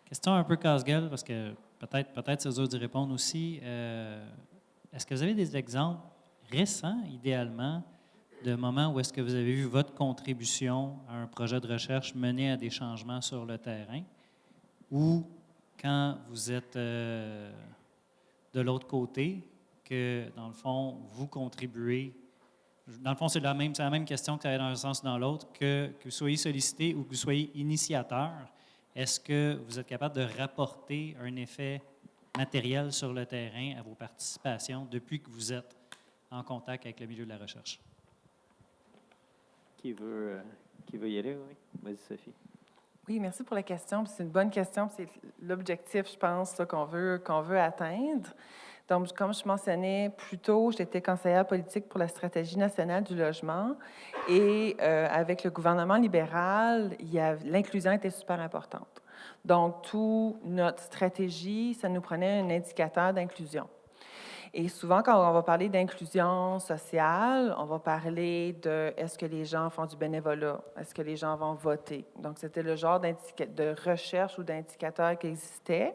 Question un peu casse-gueule, parce que peut-être c'est dur d'y répondre aussi. Est-ce que vous avez des exemples récents, idéalement, de moments où est-ce que vous avez vu votre contribution à un projet de recherche mener à des changements sur le terrain, ou quand vous êtes de l'autre côté, que, dans le fond, vous contribuez. Dans le fond, c'est la même question que ça aille dans un sens ou dans l'autre, que vous soyez sollicité ou que vous soyez initiateur. Est-ce que vous êtes capable de rapporter un effet matériel sur le terrain à vos participations depuis que vous êtes en contact avec le milieu de la recherche? Qui veut y aller? Oui. Vas-y, Sophie. Oui, merci pour la question. C'est une bonne question. C'est l'objectif, je pense, là, qu'on veut atteindre. Donc, comme je mentionnais plus tôt, j'étais conseillère politique pour la stratégie nationale du logement. Et avec le gouvernement libéral, l'inclusion était super importante. Donc, toute notre stratégie, ça nous prenait un indicateur d'inclusion. Et souvent, quand on va parler d'inclusion sociale, on va parler de est-ce que les gens font du bénévolat? Est-ce que les gens vont voter? Donc, c'était le genre de recherche ou d'indicateur qui existait.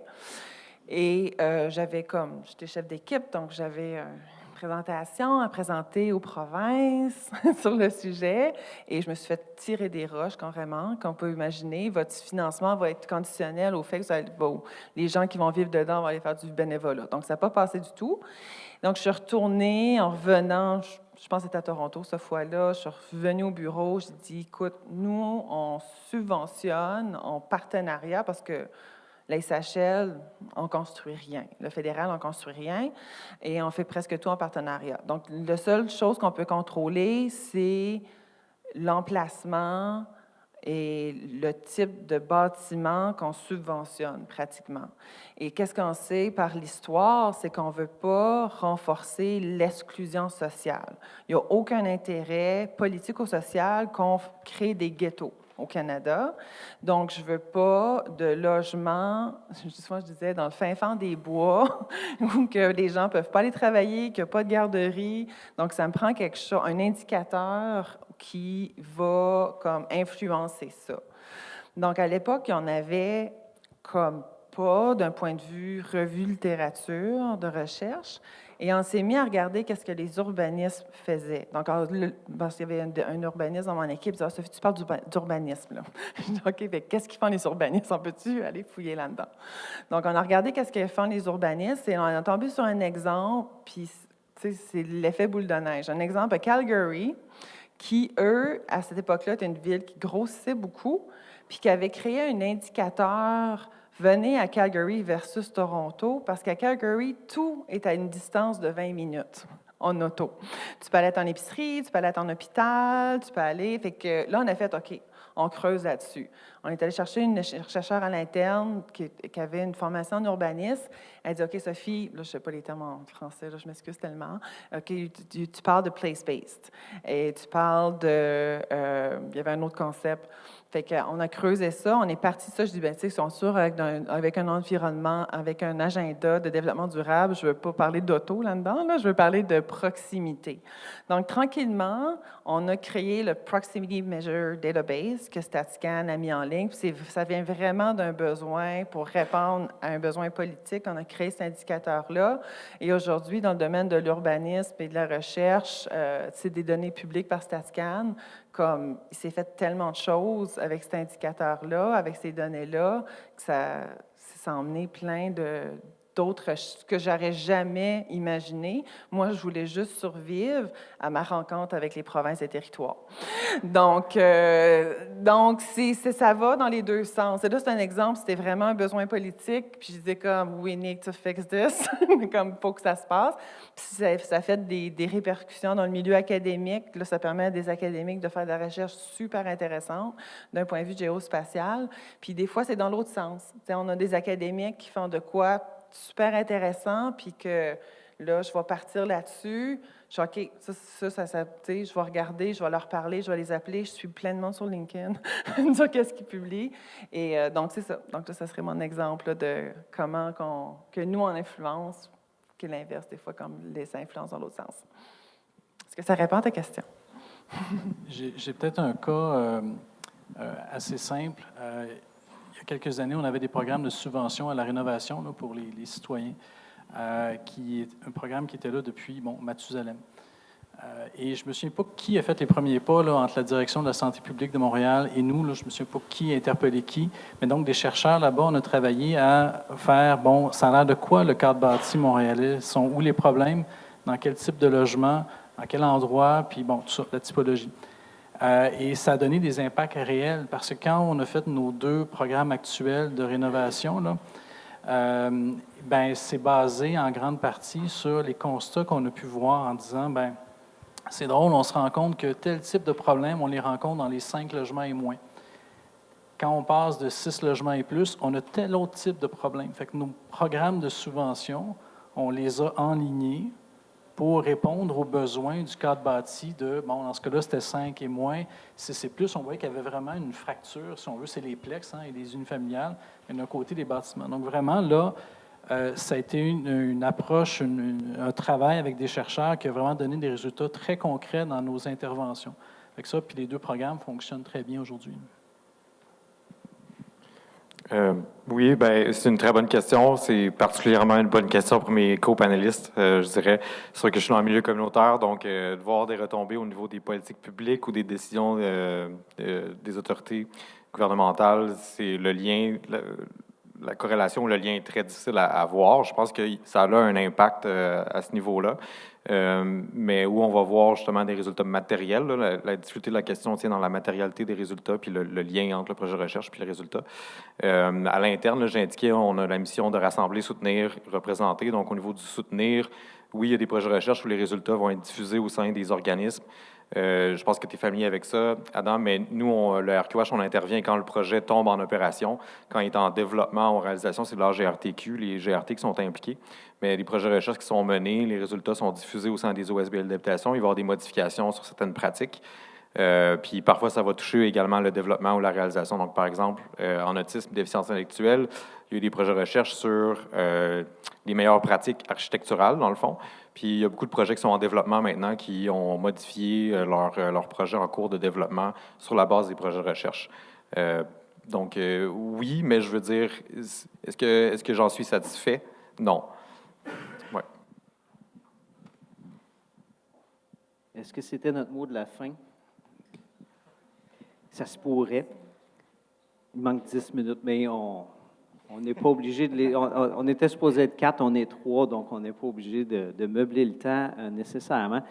Et j'étais chef d'équipe, donc j'avais une présentation à présenter aux provinces sur le sujet. Et je me suis fait tirer des roches, carrément, qu'on peut imaginer. Votre financement va être conditionnel au fait que les gens qui vont vivre dedans vont aller faire du bénévolat. Donc, ça n'a pas passé du tout. Donc, je suis retournée en revenant, je pense que c'était à Toronto cette fois-là, je suis revenue au bureau, j'ai dit, écoute, nous, on subventionne en partenariat parce que la SHL, on ne construit rien. Le fédéral, on ne construit rien. Et on fait presque tout en partenariat. Donc, la seule chose qu'on peut contrôler, c'est l'emplacement et le type de bâtiment qu'on subventionne pratiquement. Et qu'est-ce qu'on sait par l'histoire? C'est qu'on ne veut pas renforcer l'exclusion sociale. Il n'y a aucun intérêt politique ou social qu'on crée des ghettos. au Canada. Donc, je ne veux pas de logement, souvent je disais, dans le fin fond des bois, où que les gens ne peuvent pas aller travailler, qu'il n'y a pas de garderie. Donc, ça me prend quelque chose, un indicateur qui va comme influencer ça. Donc, à l'époque, il y en avait comme pas d'un point de vue revue littérature, de recherche, et on s'est mis à regarder qu'est-ce que les urbanismes faisaient. Donc, parce qu'il y avait un urbaniste dans mon équipe, il disait « Sophie, tu parles d'urbanisme, là. » Je dis « OK, mais qu'est-ce qu'ils font les urbanistes? On peut-tu aller fouiller là-dedans? » Donc, on a regardé qu'est-ce qu'ils font les urbanistes, et on a tombé sur un exemple, puis c'est l'effet boule de neige. Un exemple à Calgary, qui, eux, à cette époque-là, était une ville qui grossissait beaucoup, puis qui avait créé un indicateur « Venez à Calgary versus Toronto », parce qu'à Calgary, tout est à une distance de 20 minutes en auto. Tu peux aller à ton épicerie, tu peux aller à ton hôpital, tu peux aller... Fait que là, on a fait « OK, on creuse là-dessus ». On est allé chercher une chercheure à l'interne qui avait une formation en urbanisme. Elle dit « OK, Sophie, là, je ne sais pas les termes en français, là, je m'excuse tellement. OK, tu parles de place-based. Et tu parles de... il y avait un autre concept. Fait qu'on a creusé ça, on est parti de ça. Je dis, bien, tu sais, ils sont sûrs avec un environnement, avec un agenda de développement durable. Je ne veux pas parler d'auto là-dedans, là, je veux parler de proximité. Donc, tranquillement, on a créé le Proximity Measure Database que StatScan a mis en ligne. Puis ça vient vraiment d'un besoin pour répondre à un besoin politique. On a créé cet indicateur-là. Et aujourd'hui, dans le domaine de l'urbanisme et de la recherche, c'est des données publiques par StatScan. Comme il s'est fait tellement de choses avec cet indicateur-là, avec ces données-là, que ça a emmené plein d'autres que j'aurais jamais imaginé. Moi, je voulais juste survivre à ma rencontre avec les provinces et territoires. Donc ça va dans les deux sens. Et là, c'est un exemple, c'était vraiment un besoin politique, puis je disais comme « we need to fix this », comme « il faut que ça se passe ». Puis ça fait des répercussions dans le milieu académique. Là, ça permet à des académiques de faire de la recherche super intéressante d'un point de vue géospatial. Puis des fois, c'est dans l'autre sens. T'sais, on a des académiques qui font de quoi super intéressant, puis que là, je vais partir là-dessus. Je dis, OK, je vais regarder, je vais leur parler, je vais les appeler. Je suis pleinement sur LinkedIn, dire qu'est-ce qu'ils publient. Et donc, c'est ça. Donc, là, ça serait mon exemple là, de comment que nous, on influence, que l'inverse, des fois, comme les influences dans l'autre sens. Est-ce que ça répond à ta question? J'ai peut-être un cas assez simple. Il y a quelques années, on avait des programmes de subvention à la rénovation là, pour les citoyens, qui est un programme qui était là depuis Mathusalem. Et je ne me souviens pas qui a fait les premiers pas là, entre la direction de la santé publique de Montréal et nous. Là, je ne me souviens pas qui a interpellé qui. Mais donc, des chercheurs là-bas, on a travaillé à faire, ça a l'air de quoi le cadre bâti montréalais? Sont où les problèmes? Dans quel type de logement? À quel endroit? Puis tout ça, la typologie. Et ça a donné des impacts réels parce que quand on a fait nos 2 programmes actuels de rénovation, là, c'est basé en grande partie sur les constats qu'on a pu voir en disant, c'est drôle, on se rend compte que tel type de problème, on les rencontre dans les 5 logements et moins. Quand on passe de 6 logements et plus, on a tel autre type de problème. Fait que nos programmes de subvention, on les a enlignés pour répondre aux besoins du cadre bâti dans ce cas-là, c'était 5 et moins. Si c'est plus, on voyait qu'il y avait vraiment une fracture, si on veut, c'est les plex et les unifamiliales, et d'un côté, les bâtiments. Donc, vraiment, là, ça a été une approche, un travail avec des chercheurs qui a vraiment donné des résultats très concrets dans nos interventions. Fait que ça, puis les 2 programmes fonctionnent très bien aujourd'hui. Oui, c'est une très bonne question. C'est particulièrement une bonne question pour mes co-panélistes, je dirais. C'est sûr que je suis dans le milieu communautaire, donc de voir des retombées au niveau des politiques publiques ou des décisions des autorités gouvernementales, c'est le lien, la corrélation ou le lien est très difficile à voir. Je pense que ça a un impact à ce niveau-là. Mais où on va voir justement des résultats matériels. Là, la difficulté de la question tient dans la matérialité des résultats puis le lien entre le projet de recherche puis les résultats. À l'interne, j'ai indiqué, on a la mission de rassembler, soutenir, représenter. Donc, au niveau du soutenir, oui, il y a des projets de recherche où les résultats vont être diffusés au sein des organismes. Je pense que tu es familier avec ça, Adam, mais nous, le RQH, on intervient quand le projet tombe en opération. Quand il est en développement, en réalisation, c'est la GRTQ, les GRT qui sont impliqués. Mais les projets de recherche qui sont menés, les résultats sont diffusés au sein des OSBL d'habitation. Il va y avoir des modifications sur certaines pratiques. Puis parfois, ça va toucher également le développement ou la réalisation. Donc, par exemple, en autisme, déficience intellectuelle, il y a eu des projets de recherche sur les meilleures pratiques architecturales, dans le fond. Puis il y a beaucoup de projets qui sont en développement maintenant qui ont modifié leur projet en cours de développement sur la base des projets de recherche. Donc, oui, mais je veux dire, est-ce que j'en suis satisfait? Non. Ouais. Est-ce que c'était notre mot de la fin? Ça se pourrait. Il manque 10 minutes, mais on n'est pas obligé de les... On était supposé être 4, on est 3, donc on n'est pas obligé de meubler le temps nécessairement.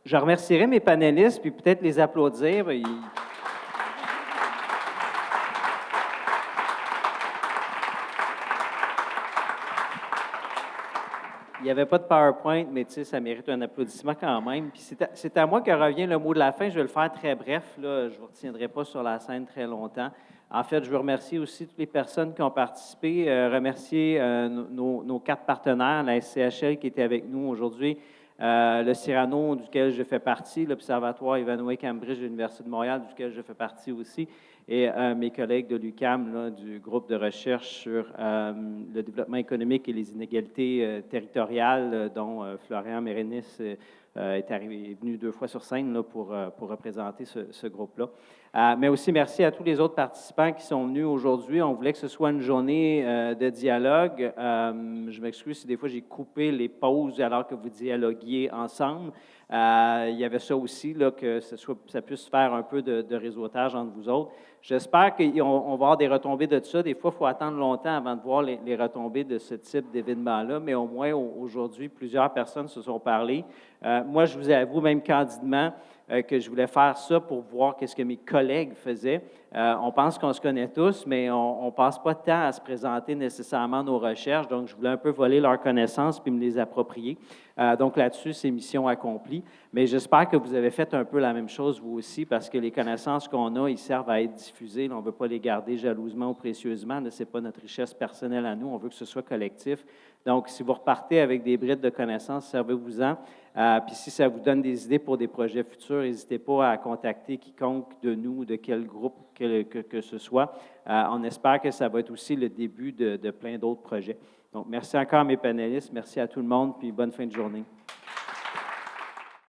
Je remercierai mes panélistes, puis peut-être les applaudir. Il n'y avait pas de PowerPoint, mais tu sais, ça mérite un applaudissement quand même. Puis c'est à moi que revient le mot de la fin. Je vais le faire très bref. Là. Je ne vous retiendrai pas sur la scène très longtemps. En fait, je veux remercier aussi toutes les personnes qui ont participé, remercier nos 4 partenaires, la SCHL qui était avec nous aujourd'hui, le Cyrano, duquel je fais partie, l'Observatoire Ivanhoe-Cambridge de l'Université de Montréal, duquel je fais partie aussi, et mes collègues de l'UQAM, du groupe de recherche sur le développement économique et les inégalités territoriales, dont Florian Mérénis est venu 2 fois sur scène là, pour représenter ce groupe-là. Mais aussi merci à tous les autres participants qui sont venus aujourd'hui. On voulait que ce soit une journée de dialogue. Je m'excuse si des fois j'ai coupé les pauses alors que vous dialoguiez ensemble. Il y avait ça aussi, là, que ça puisse faire un peu de réseautage entre vous autres. J'espère qu'on va avoir des retombées de ça. Des fois, il faut attendre longtemps avant de voir les retombées de ce type d'événement-là, mais au moins aujourd'hui, plusieurs personnes se sont parlé. Moi, je vous avoue même candidement que je voulais faire ça pour voir qu'est-ce que mes collègues faisaient. On pense qu'on se connaît tous, mais on ne passe pas de temps à se présenter nécessairement nos recherches, donc je voulais un peu voler leurs connaissances puis me les approprier. Donc là-dessus, c'est mission accomplie. Mais j'espère que vous avez fait un peu la même chose, vous aussi, parce que les connaissances qu'on a, ils servent à être diffusées. Là, on ne veut pas les garder jalousement ou précieusement. Ce n'est pas notre richesse personnelle à nous. On veut que ce soit collectif. Donc, si vous repartez avec des brides de connaissances, servez-vous-en. Puis si ça vous donne des idées pour des projets futurs, n'hésitez pas à contacter quiconque de nous, de quel groupe que ce soit. On espère que ça va être aussi le début de plein d'autres projets. Donc, merci encore à mes panélistes. Merci à tout le monde, puis bonne fin de journée.